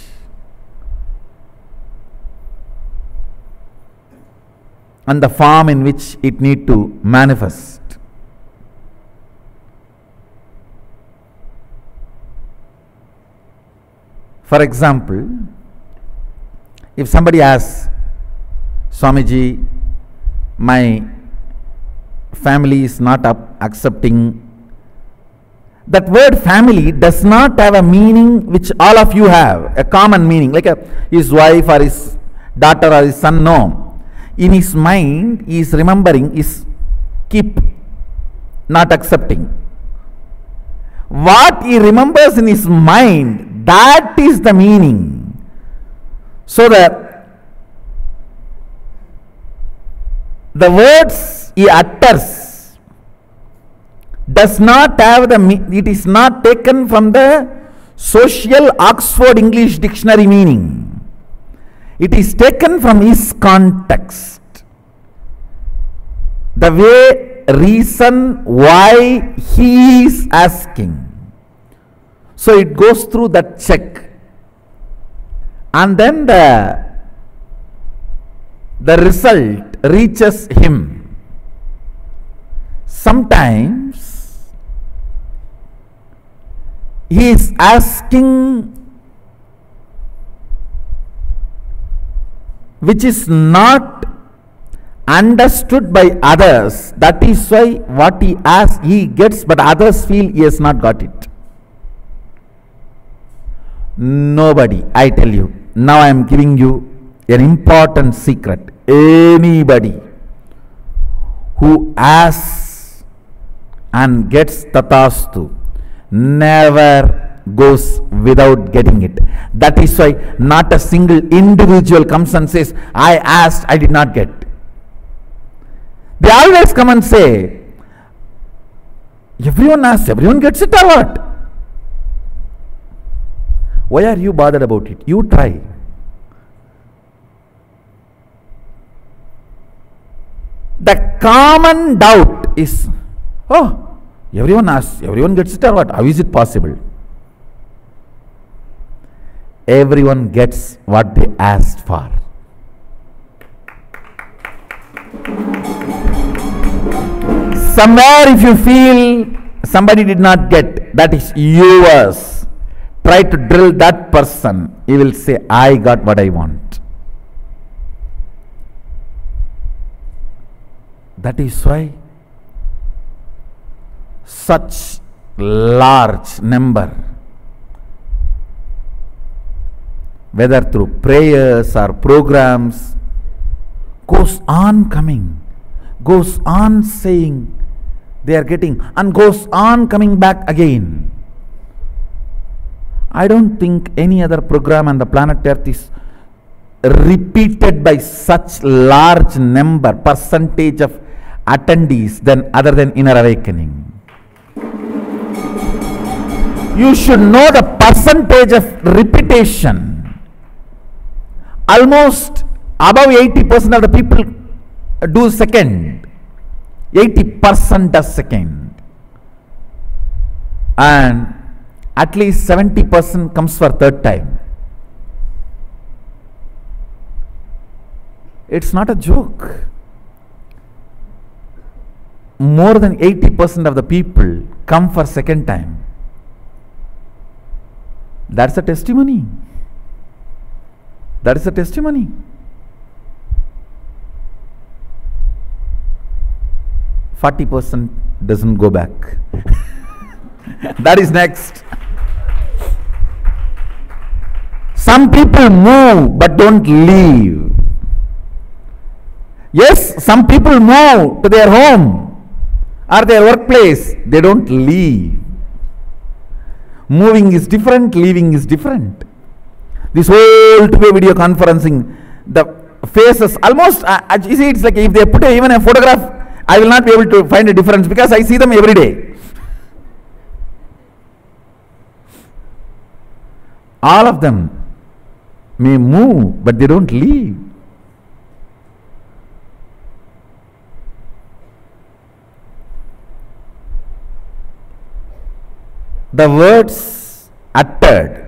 And the form in which it need to manifest. For example, if somebody asks, Swamiji, my family is not accepting, that word family does not have a meaning which all of you have, a common meaning, like his wife or his daughter or his son. No. In his mind, he is remembering, is keep not accepting. What he remembers in his mind, that is the meaning. So that the words he utters does not have it is not taken from the social Oxford English Dictionary meaning. It is taken from his context. The way, reason why he is asking. So it goes through that check. And then the result reaches him. Sometimes he is asking which is not understood by others. That is why what he asks he gets, but others feel he has not got it. Nobody, I tell you, now I am giving you an important secret. Anybody who asks and gets Tathastu never goes without getting it. That is why not a single individual comes and says, I asked, I did not get. They always come and say, everyone asks, everyone gets it or what? Why are you bothered about it? You try. The common doubt is, oh, everyone asks, everyone gets it or what? How is it possible? Everyone gets what they asked for. Somewhere if you feel somebody did not get, that is yours. Try to drill that person. He will say, I got what I want. That is why such large number, whether through prayers or programs, goes on coming, goes on saying they are getting, and goes on coming back again. I don't think any other program on the planet Earth is repeated by such large number, percentage of attendees than other than Inner Awakening. You should know the percentage of repetition. Almost above 80% of the people do second. 80% does second. And at least 70% comes for third time. It's not a joke. More than 80% of the people come for second time. That's a testimony. That is a testimony. %40 doesn't go back. That is next. Some people move but don't leave. Yes, some people move to their home or their workplace. They don't leave. Moving is different, leaving is different. This whole two-way video conferencing, the faces almost, you see, it's like if they put even a photograph, I will not be able to find a difference because I see them every day. All of them may move, but they don't leave. The words uttered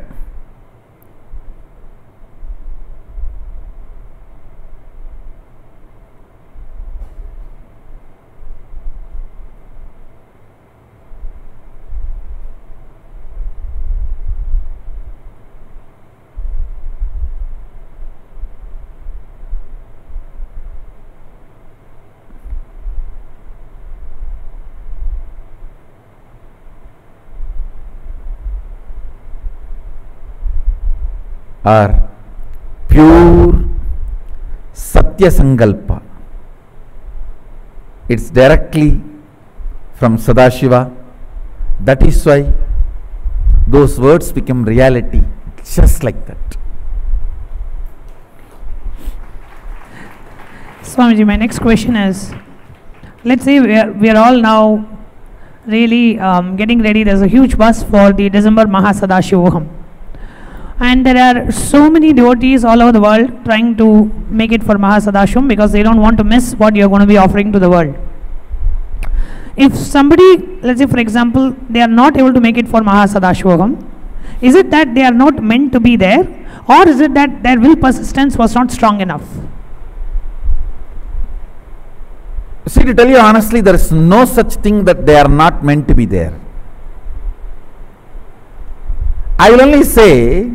are pure Satya Sankalpa. It's directly from Sadashiva. That is why those words become reality, just like that. Swamiji, my next question is, let's say we are all now really getting ready. There's a huge buzz for the December Mahasadashivoham. And there are so many devotees all over the world trying to make it for Mahasadashivam because they don't want to miss what you're going to be offering to the world. If somebody, let's say for example, they are not able to make it for Mahasadashivam, is it that they are not meant to be there, or is it that their will persistence was not strong enough? See, to tell you honestly, there is no such thing that they are not meant to be there. I will only say,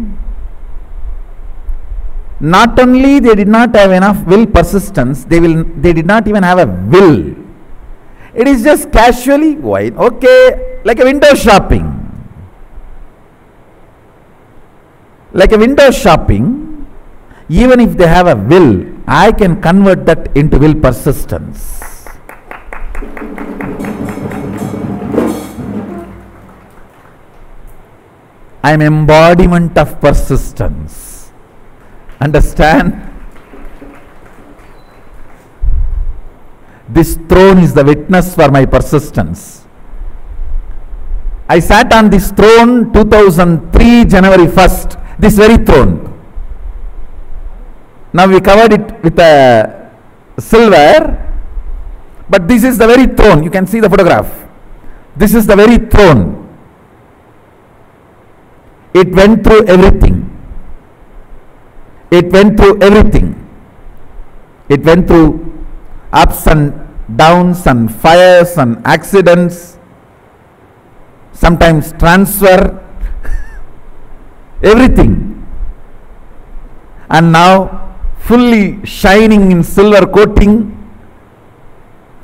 not only they did not have enough will persistence, they did not even have a will. It is just casually, why? Okay, like a window shopping. Like a window shopping, even if they have a will, I can convert that into will persistence. I am embodiment of persistence. Understand? This throne is the witness for my persistence. I sat on this throne 2003 January 1st, this very throne. Now we covered it with a silver, but this is the very throne. You can see the photograph. This is the very throne. It went through everything. It went through everything. It went through ups and downs and fires and accidents, sometimes transfer, everything. And now fully shining in silver coating,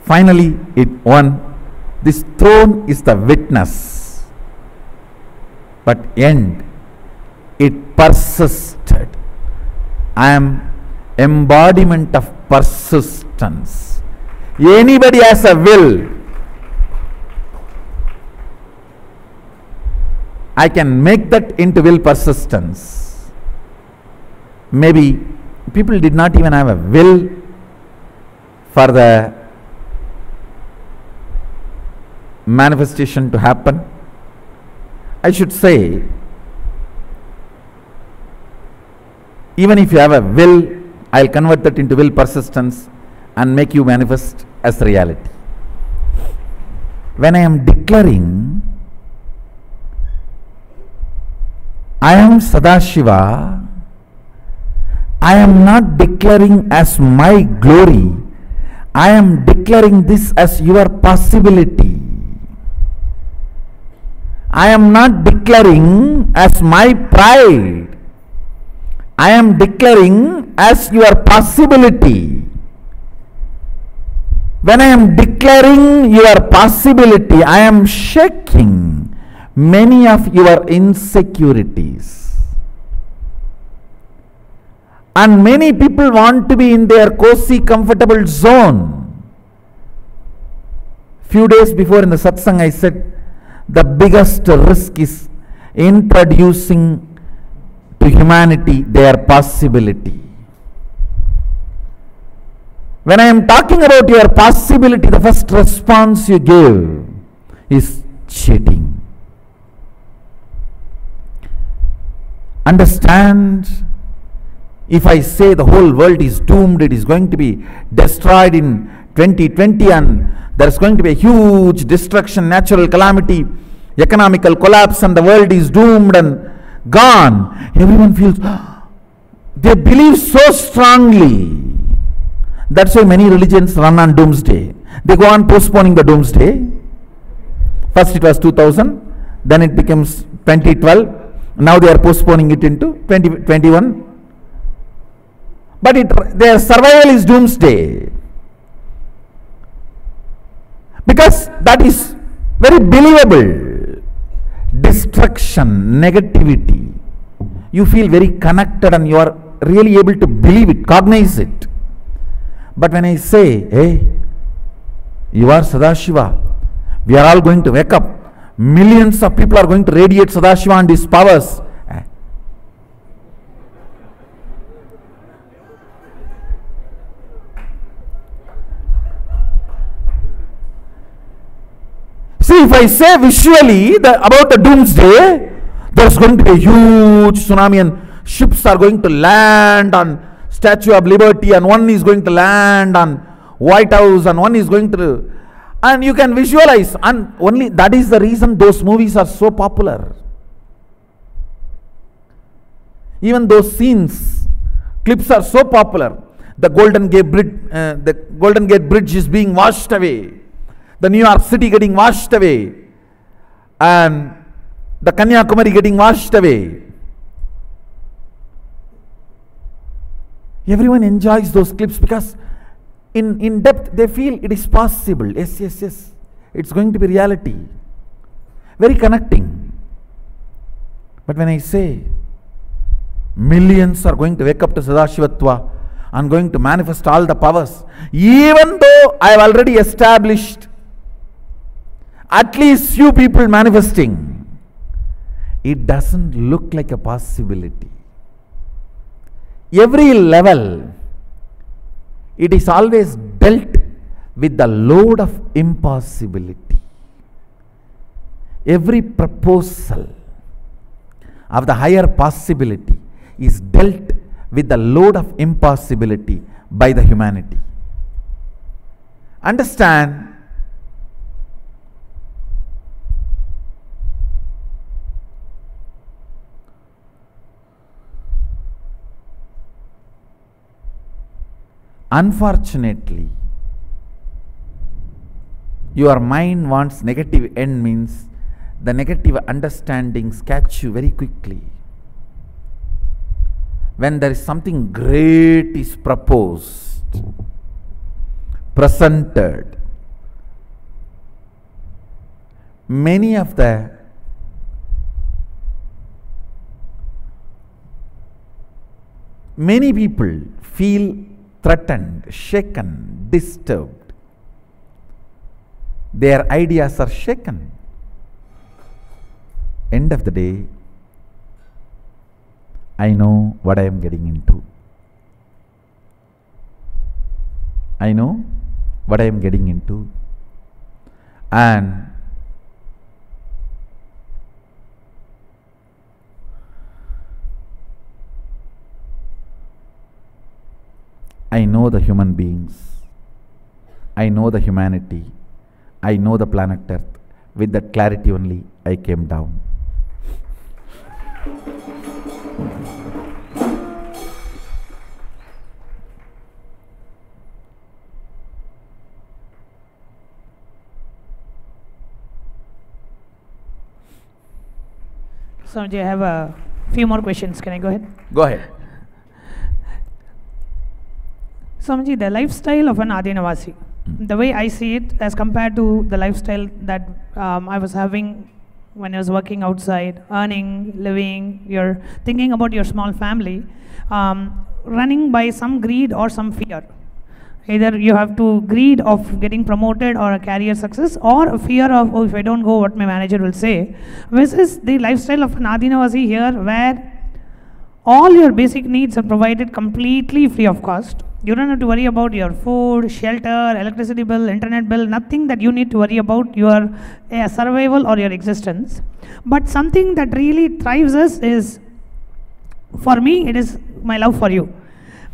finally it won. This throne is the witness. But end, it persisted. I am embodiment of persistence. Anybody has a will, I can make that into will persistence. Maybe people did not even have a will for the manifestation to happen. I should say, even if you have a will, I'll convert that into will persistence and make you manifest as reality. When I am declaring, I am Sadashiva, I am not declaring as my glory. I am declaring this as your possibility. I am not declaring as my pride. I am declaring as your possibility. When I am declaring your possibility, I am shaking many of your insecurities. And many people want to be in their cozy, comfortable zone. Few days before in the satsang I said, the biggest risk is introducing to humanity their possibility. When I am talking about your possibility, the first response you give is cheating. Understand, if I say the whole world is doomed, it is going to be destroyed in 2020 and there is going to be a huge destruction, natural calamity, economical collapse, and the world is doomed and gone, everyone feels, they believe so strongly. That's why many religions run on doomsday. They go on postponing the doomsday. First it was 2000, then it becomes 2012, now they are postponing it into 2021. But their survival is doomsday. Because that is very believable. Destruction, negativity. You feel very connected and you are really able to believe it, cognize it. But when I say, hey, you are Sadashiva, we are all going to wake up, millions of people are going to radiate Sadashiva and his powers. See, if I say visually about the doomsday, there is going to be a huge tsunami and ships are going to land on Statue of Liberty and one is going to land on White House and one is going to, and you can visualize, and only that is the reason those movies are so popular. Even those scenes, clips are so popular. The Golden Gate Bridge is being washed away. The New York City getting washed away, and the Kanyakumari getting washed away. Everyone enjoys those clips because in depth they feel it is possible. Yes, yes, yes. It's going to be reality. Very connecting. But when I say millions are going to wake up to Sadashivatva and going to manifest all the powers, even though I have already established at least few people manifesting, it doesn't look like a possibility. Every level, it is always dealt with the load of impossibility. Every proposal of the higher possibility is dealt with the load of impossibility by the humanity. Understand, unfortunately, your mind wants negative end, means the negative understandings catch you very quickly. When there is something great is proposed, presented, many people feel threatened, shaken, disturbed. Their ideas are shaken. End of the day, I know what I am getting into. I know what I am getting into. And I know the human beings. I know the humanity. I know the planet Earth. With that clarity only, I came down. Swamiji, I have a few more questions. Can I go ahead? Go ahead. Swamiji, the lifestyle of an Adinavasi, the way I see it as compared to the lifestyle that I was having when I was working outside, earning, living, you're thinking about your small family, running by some greed or some fear. Either you have to greed of getting promoted or a career success, or a fear of, oh, if I don't go, what my manager will say. Versus the lifestyle of an Adinavasi here, where all your basic needs are provided completely free of cost. You don't have to worry about your food, shelter, electricity bill, internet bill, nothing that you need to worry about your survival or your existence. But something that really thrives us is, for me, it is my love for you.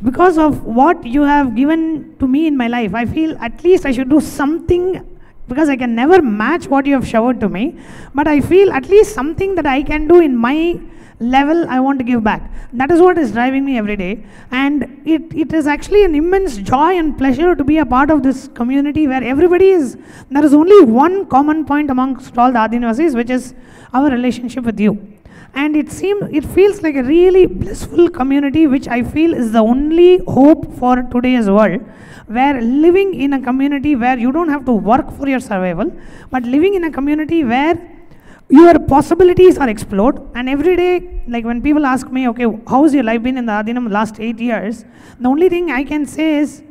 Because of what you have given to me in my life, I feel at least I should do something, because I can never match what you have showered to me, but I feel at least something that I can do in my level I want to give back. That is what is driving me every day, and it is actually an immense joy and pleasure to be a part of this community where everybody is, there is only one common point amongst all the Adinavasis, which is our relationship with you. And it feels like a really blissful community, which I feel is the only hope for today's world, where living in a community where you don't have to work for your survival, but living in a community where your possibilities are explored. And every day, like when people ask me, okay, how's your life been in the Adinam last 8 years? The only thing I can say is,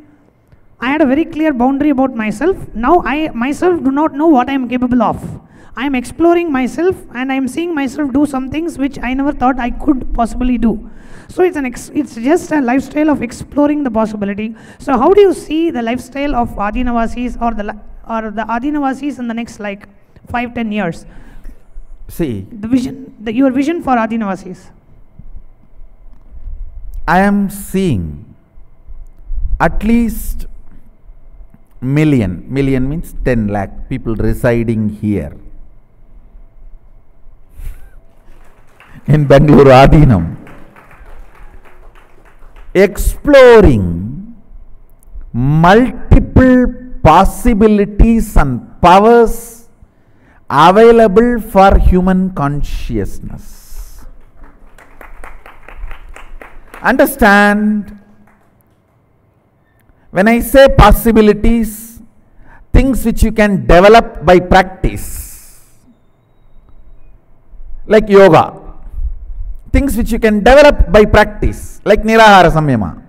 I had a very clear boundary about myself. Now I myself do not know what I am capable of. I am exploring myself, and I am seeing myself do some things which I never thought I could possibly do. So it's just a lifestyle of exploring the possibility. So how do you see the lifestyle of Adinavasis or the Adinavasis in the next like 5-10 years? See, The vision, your vision for Adinavasis. I am seeing at least million means 10 lakh people residing here in Bangalore Adinam, exploring multiple possibilities and powers available for human consciousness. Understand, when I say possibilities, things which you can develop by practice, like yoga, things which you can develop by practice, like Nirahara Samyama,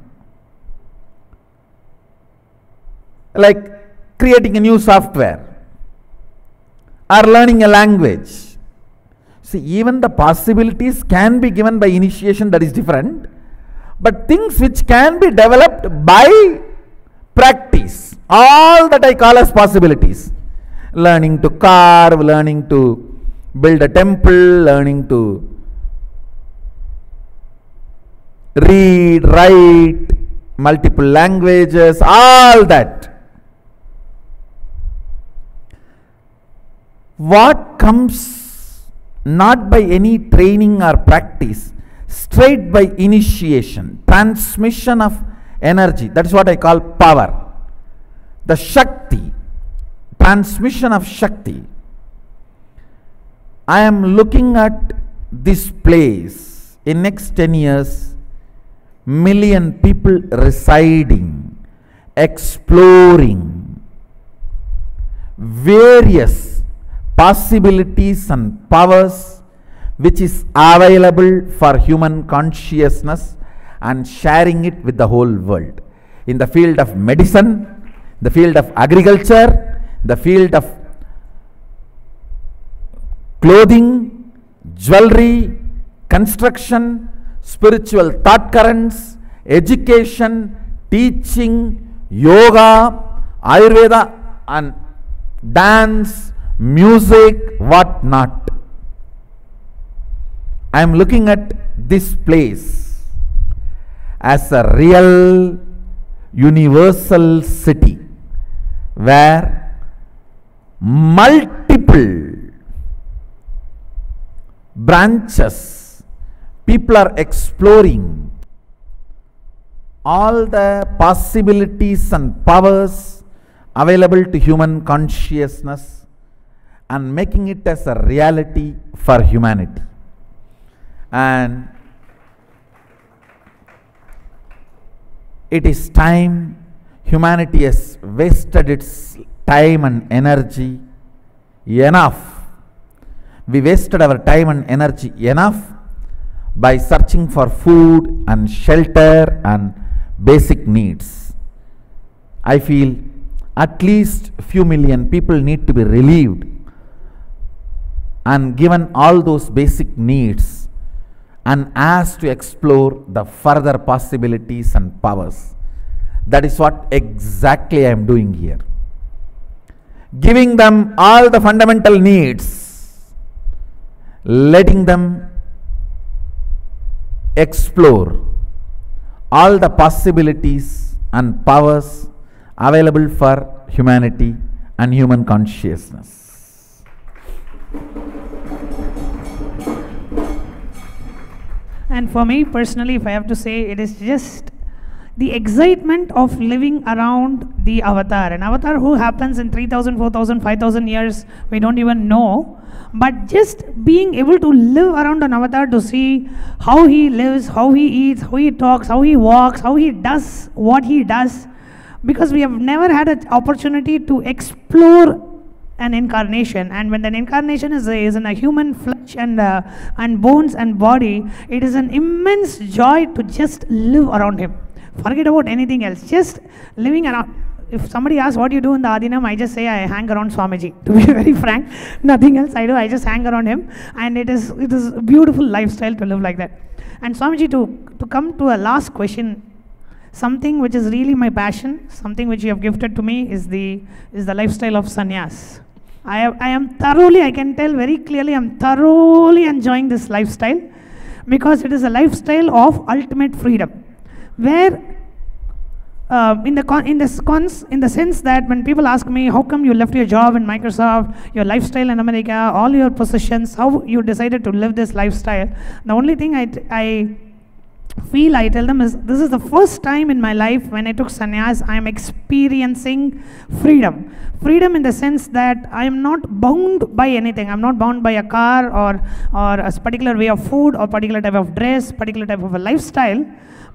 like creating a new software, or learning a language. See, even the possibilities can be given by initiation, that is different, but things which can be developed by practice, all that I call as possibilities. Learning to carve, learning to build a temple, learning to read, write, multiple languages, all that. What comes not by any training or practice, straight by initiation, transmission of energy, that is what I call power. The Shakti, transmission of Shakti. I am looking at this place in next 10 years, million people residing, exploring various possibilities and powers which is available for human consciousness and sharing it with the whole world. In the field of medicine, the field of agriculture, the field of clothing, jewelry, construction, spiritual thought currents, education, teaching, yoga, Ayurveda, and dance, music, what not. I am looking at this place as a real universal city where multiple branches, people are exploring all the possibilities and powers available to human consciousness and making it as a reality for humanity. And it is time. Humanity has wasted its time and energy enough. We wasted our time and energy enough by searching for food and shelter and basic needs. I feel at least a few million people need to be relieved and given all those basic needs and asked to explore the further possibilities and powers. That is what exactly I am doing here. Giving them all the fundamental needs, letting them explore all the possibilities and powers available for humanity and human consciousness. And for me personally, if I have to say, it is just the excitement of living around the avatar. An avatar who happens in 3,000, 4,000, 5,000 years, we don't even know. But just being able to live around an avatar to see how he lives, how he eats, how he talks, how he walks, how he does what he does. Because we have never had an opportunity to explore an incarnation, and when an incarnation is in a human flesh and bones and body, it is an immense joy to just live around him. Forget about anything else, just living around. If somebody asks what you do in the Adinam, I just say I hang around Swamiji. To be very frank, nothing else I do. I just hang around him, and it is a beautiful lifestyle to live like that. And Swamiji, to come to a last question, something which is really my passion, something which you have gifted to me is the lifestyle of sannyas. I am thoroughly, I can tell very clearly, I am thoroughly enjoying this lifestyle because it is a lifestyle of ultimate freedom, where in the sense that when people ask me, how come you left your job in Microsoft, your lifestyle in America, all your possessions, how you decided to live this lifestyle, the only thing I tell them is, this is the first time in my life when I took sannyas, I am experiencing freedom. Freedom in the sense that I am not bound by anything. I am not bound by a car or a particular way of food or particular type of dress, particular type of a lifestyle,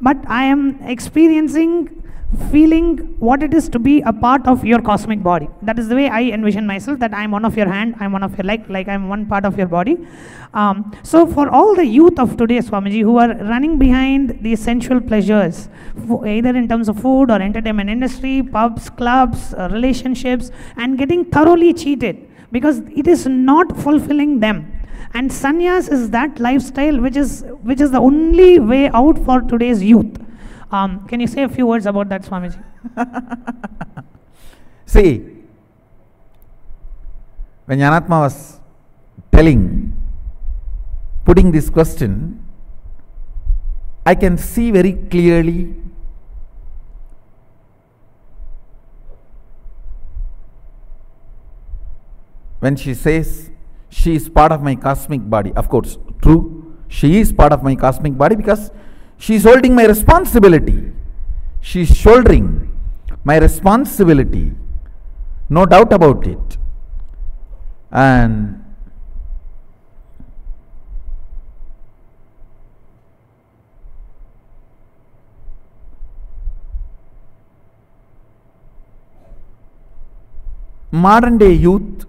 but I am experiencing, feeling what it is to be a part of your cosmic body. That is the way I envision myself, that I am one of your hand, I am one of your leg, like I am one part of your body. So for all the youth of today, Swamiji, who are running behind the sensual pleasures, either in terms of food or entertainment industry, pubs, clubs, relationships, and getting thoroughly cheated because it is not fulfilling them. And sannyas is that lifestyle which is the only way out for today's youth. Can you say a few words about that, Swamiji? See, when Jnanatma was putting this question, I can see very clearly when she says she is part of my cosmic body. Of course, true, she is part of my cosmic body because she is holding my responsibility. She is shouldering my responsibility. No doubt about it. And modern day youth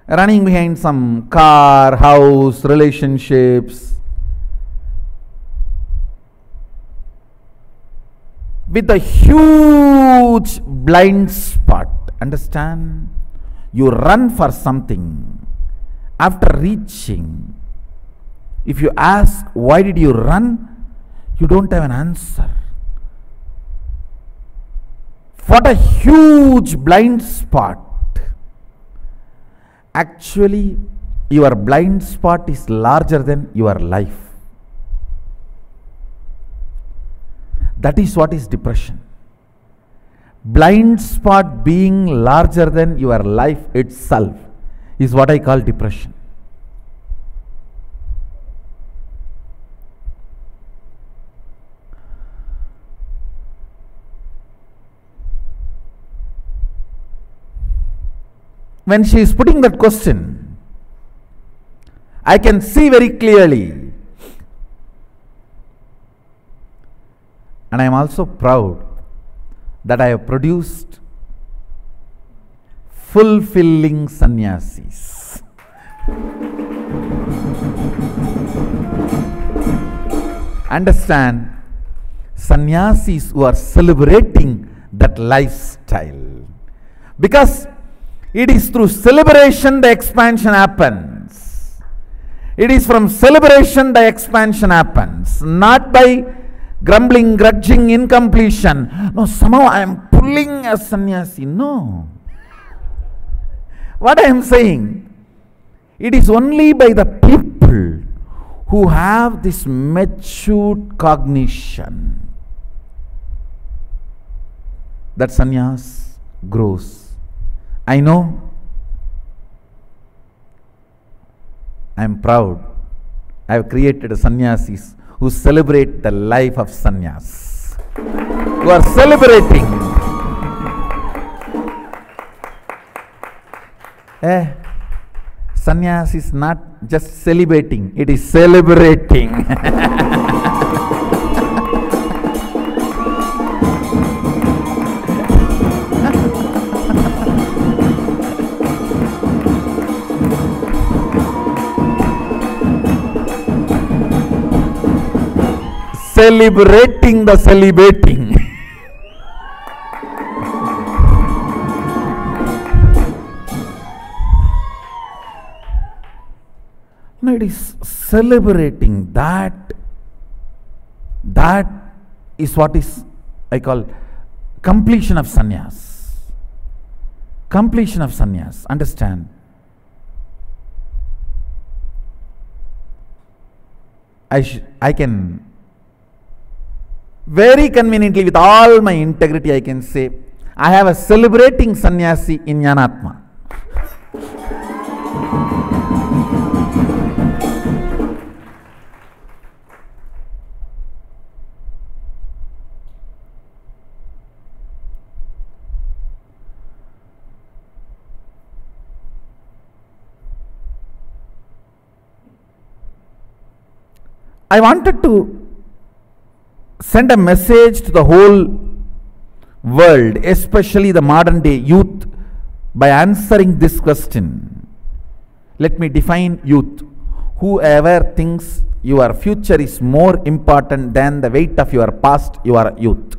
running behind some car, house, relationships, with a huge blind spot. Understand? You run for something. After reaching, if you ask, why did you run? You don't have an answer. What a huge blind spot. Actually, your blind spot is larger than your life. That is what is depression. Blind spot being larger than your life itself is what I call depression. When she is putting that question, I can see very clearly. And I am also proud that I have produced fulfilling sannyasis. Understand, sannyasis who are celebrating that lifestyle. Because it is through celebration the expansion happens. It is from celebration the expansion happens. Not by grumbling, grudging, incompletion. No, somehow I am pulling a sannyasi. No. What I am saying, it is only by the people who have this matured cognition that sannyas grows. I know, I am proud. I have created a sannyasis who celebrate the life of sannyas, who are celebrating. Sannyas is not just celebrating, it is celebrating. Celebrating the celebrating. No, it is celebrating that. That is what is, I call, completion of sannyas. Completion of sannyas. Understand? I can very conveniently, with all my integrity, I can say, I have a celebrating sannyasi in Jnanatma. I wanted to send a message to the whole world, especially the modern day youth, by answering this question. Let me define youth. Whoever thinks your future is more important than the weight of your past, you are youth.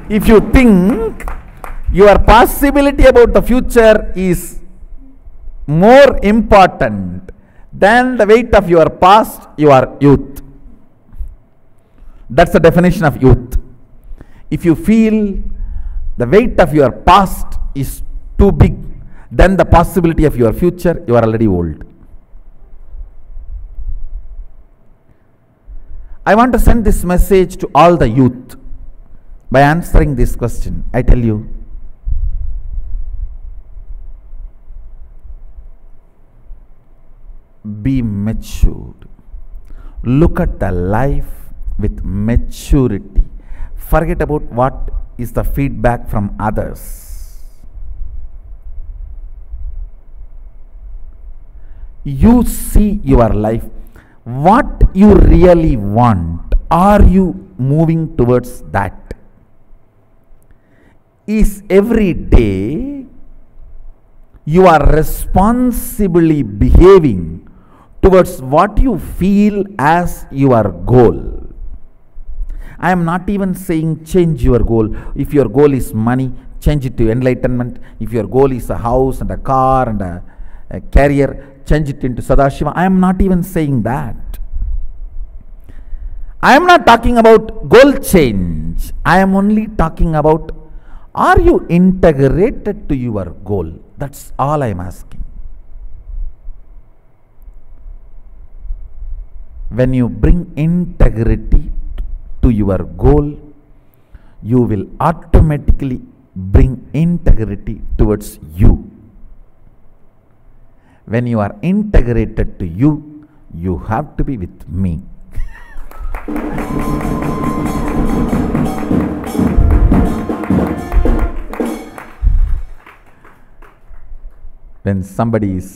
If you think your possibility about the future is more important than the weight of your past, you are youth. That's the definition of youth. If you feel the weight of your past is too big than the possibility of your future, you are already old. I want to send this message to all the youth by answering this question. I tell you, be matured. Look at the life with maturity. Forget about what is the feedback from others. You see your life. What you really want, are you moving towards that? Is every day you are responsibly behaving towards what you feel as your goal? I am not even saying change your goal. If your goal is money, change it to enlightenment. If your goal is a house and a car and a career, change it into Sadashiva. I am not even saying that. I am not talking about goal change. I am only talking about, are you integrated to your goal? That's all I am asking. When you bring integrity to your goal, you will automatically bring integrity towards you. When you are integrated to you, you have to be with me. When somebody is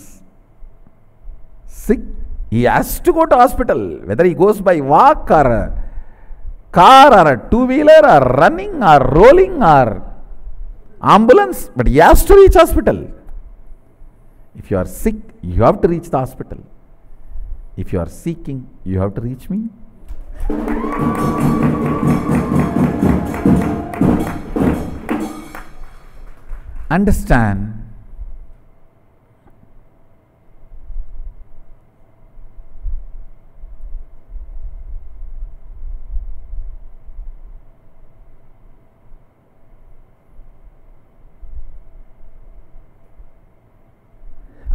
sick, he has to go to hospital, whether he goes by walk or a car or a two-wheeler or running or rolling or ambulance, but he has to reach hospital. If you are sick, you have to reach the hospital. If you are seeking, you have to reach me. Understand,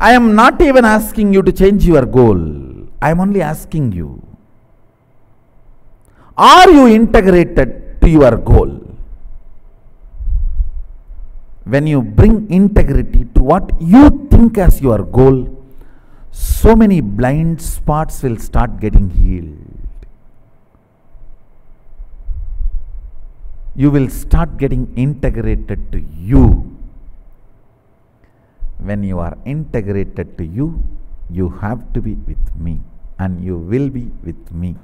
I am not even asking you to change your goal. I am only asking you, are you integrated to your goal? When you bring integrity to what you think as your goal, so many blind spots will start getting healed. You will start getting integrated to you. When you are integrated to you, you have to be with me, and you will be with me.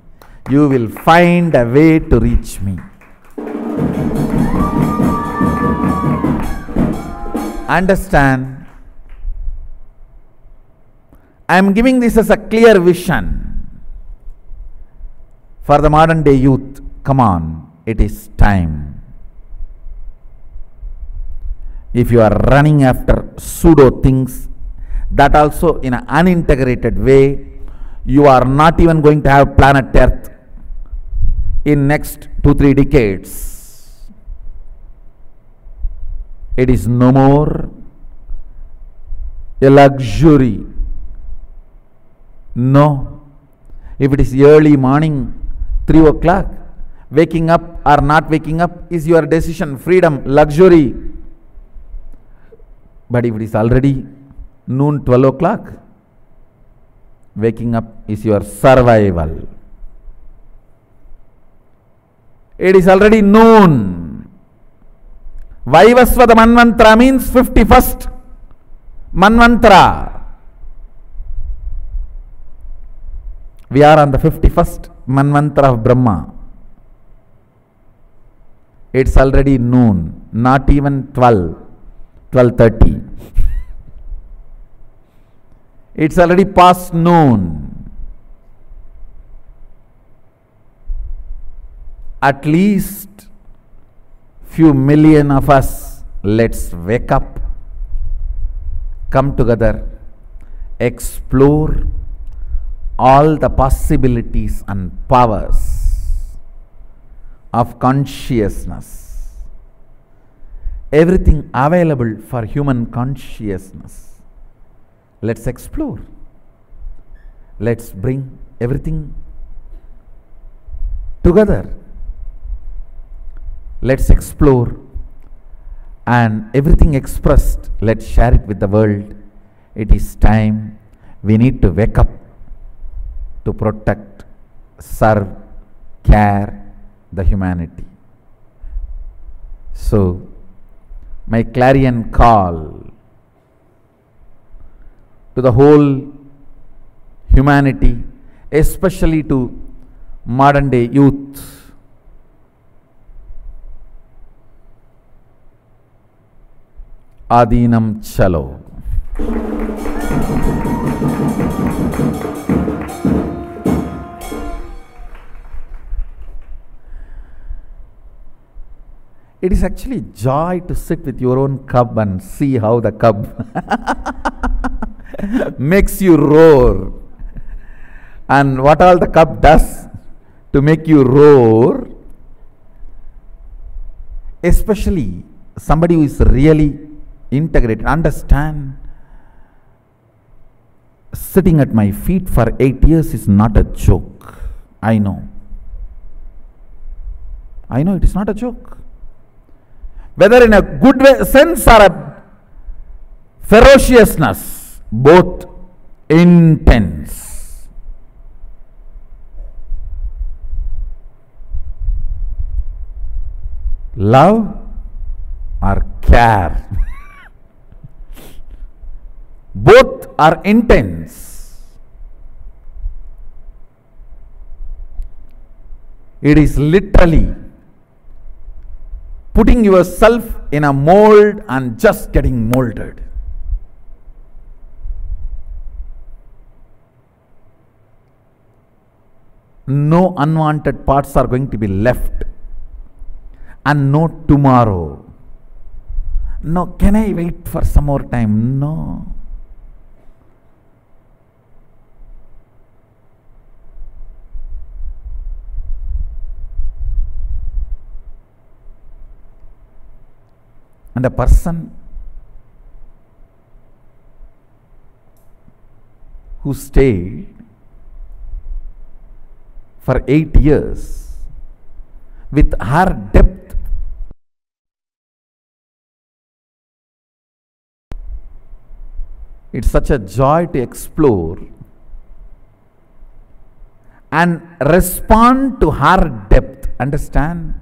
You will find a way to reach me. Understand? I am giving this as a clear vision for the modern day youth. Come on, it is time. If you are running after pseudo things, that also in an unintegrated way, you are not even going to have planet Earth in next 2-3 decades. It is no more a luxury. No. If it is early morning, 3 o'clock, waking up or not waking up is your decision, freedom, luxury. But if it is already noon, 12 o'clock, waking up is your survival. It is already noon. Vaivasvata Manvantara means 51st Manvantara. We are on the 51st Manvantara of Brahma. It's already noon, not even 12:30. It's already past noon. At least few million of us, let's wake up, come together, explore all the possibilities and powers of consciousness, everything available for human consciousness. Let's explore. Let's bring everything together. Let's explore, and everything expressed, let's share it with the world. It is time. We need to wake up to protect, serve, care the humanity. So, my clarion call to the whole humanity, especially to modern day youth. Adinam chalo. It is actually joy to sit with your own cub and see how the cub makes you roar, and what all the cub does to make you roar. Especially somebody who is really integrated. Understand, sitting at my feet for 8 years is not a joke. I know it is not a joke. Whether in a good way, sense or a ferociousness, both intense. Love or care. both are intense. It is literally putting yourself in a mold and just getting molded. No unwanted parts are going to be left, and no tomorrow. No, can I wait for some more time? No. And a person who stayed for 8 years with her depth, it's such a joy to explore and respond to her depth. Understand?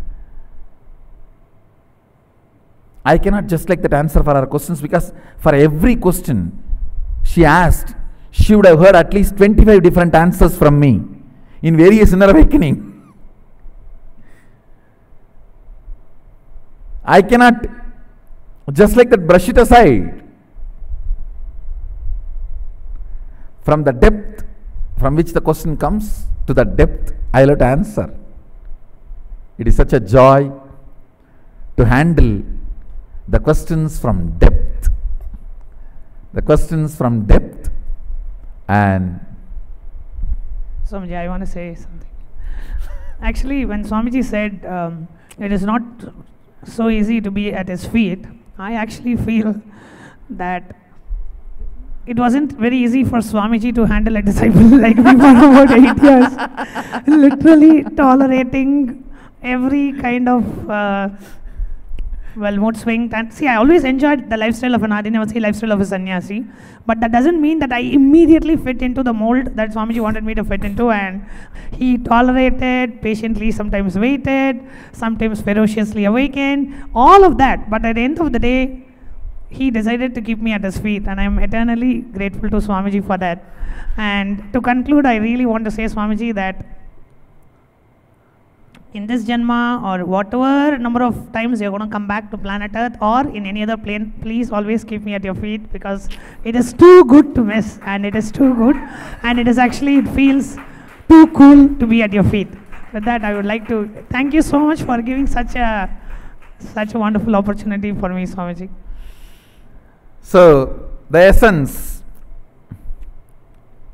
I cannot just like that answer for her questions, because for every question she asked, she would have heard at least 25 different answers from me in various inner awakening. I cannot just like that brush it aside. From the depth from which the question comes to the depth, I will have to answer. It is such a joy to handle the questions from depth. The questions from depth. And Swamiji, I want to say something. Actually, when Swamiji said it is not so easy to be at his feet, I actually feel that it wasn't very easy for Swamiji to handle a disciple like me for about 8 years. Literally tolerating every kind of mood swing. See, I always enjoyed the lifestyle of an Adinavasi, lifestyle of a sannyasi, but that doesn't mean that I immediately fit into the mold that Swamiji wanted me to fit into, and he tolerated, patiently, sometimes waited, sometimes ferociously awakened, all of that. But at the end of the day, he decided to keep me at his feet, and I am eternally grateful to Swamiji for that. And to conclude, I really want to say, Swamiji, that in this Janma or whatever number of times you're going to come back to planet Earth or in any other plane, please always keep me at your feet, because it is too good to miss, and it is too good, and it is actually, it feels too cool to be at your feet. With that, I would like to thank you so much for giving such a wonderful opportunity for me, Swamiji. So, the essence,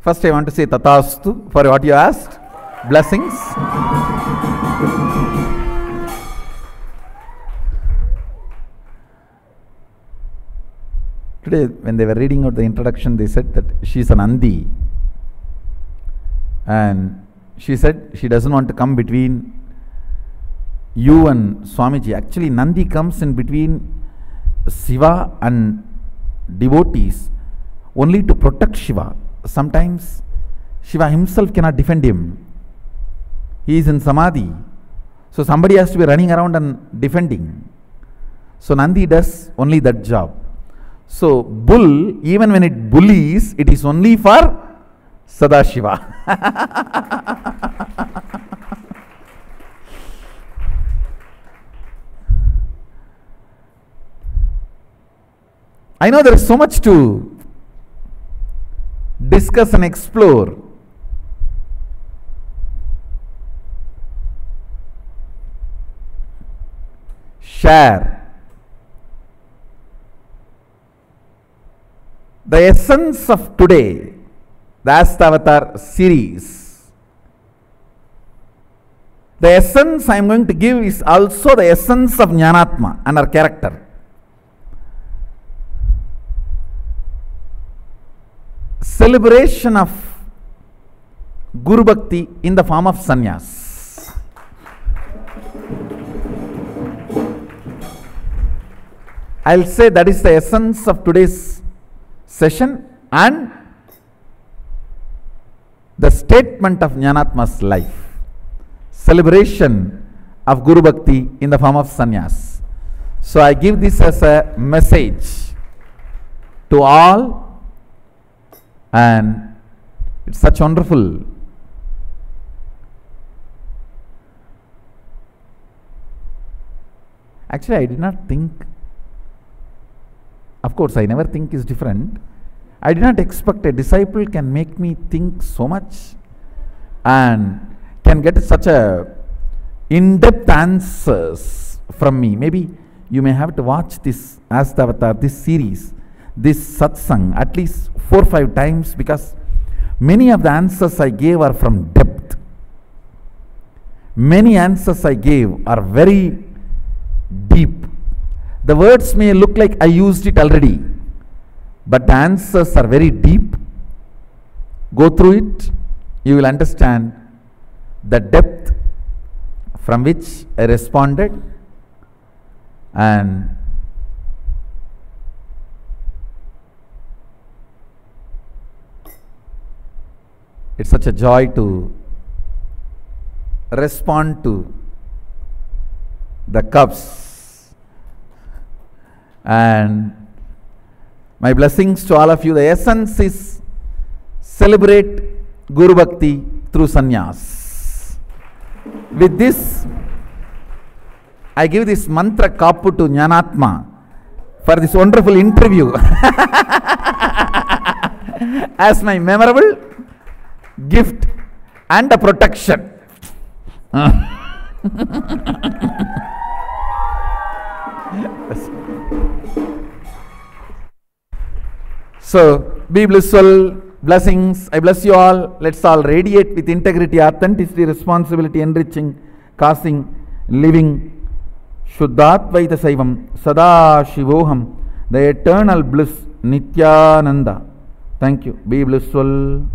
first I want to say Tathastu for what you asked. Blessings. Today, when they were reading out the introduction, they said that she is an Nandi, and she said she doesn't want to come between you and Swamiji. Actually, Nandi comes in between Shiva and devotees only to protect Shiva. Sometimes Shiva himself cannot defend him. He is in Samadhi. So somebody has to be running around and defending. So Nandi does only that job. So bull, even when it bullies, it is only for Sadashiva. I know there is so much to discuss and explore. Share. The essence of today, the Astavatar series. The essence I am going to give is also the essence of Jnanatma and her character. Celebration of Guru Bhakti in the form of sannyas. I'll say that is the essence of today's session and the statement of Jnanatma's life. Celebration of Guru Bhakti in the form of sannyas. So I give this as a message to all And it's such wonderful. Actually, I did not think, of course, I never think is different. I did not expect a disciple can make me think so much and can get such a in-depth answers from me. Maybe you may have to watch this As the Avatar, this series, this satsang at least 4 or 5 times, because many of the answers I gave are from depth. Many answers I gave are very deep. The words may look like I used it already, but the answers are very deep. Go through it, you will understand the depth from which I responded. And it's such a joy to respond to the cups. And my blessings to all of you. The essence is celebrate Guru Bhakti through sannyas. With this, I give this mantra kapu to Jnanatma for this wonderful interview as my memorable gift and a protection. So, be blissful, blessings. I bless you all. Let's all radiate with integrity, authenticity, responsibility, enriching, causing, living. Shuddhatvaita Saivam, Sada Shivoham, the eternal bliss, Nityananda. Thank you. Be blissful.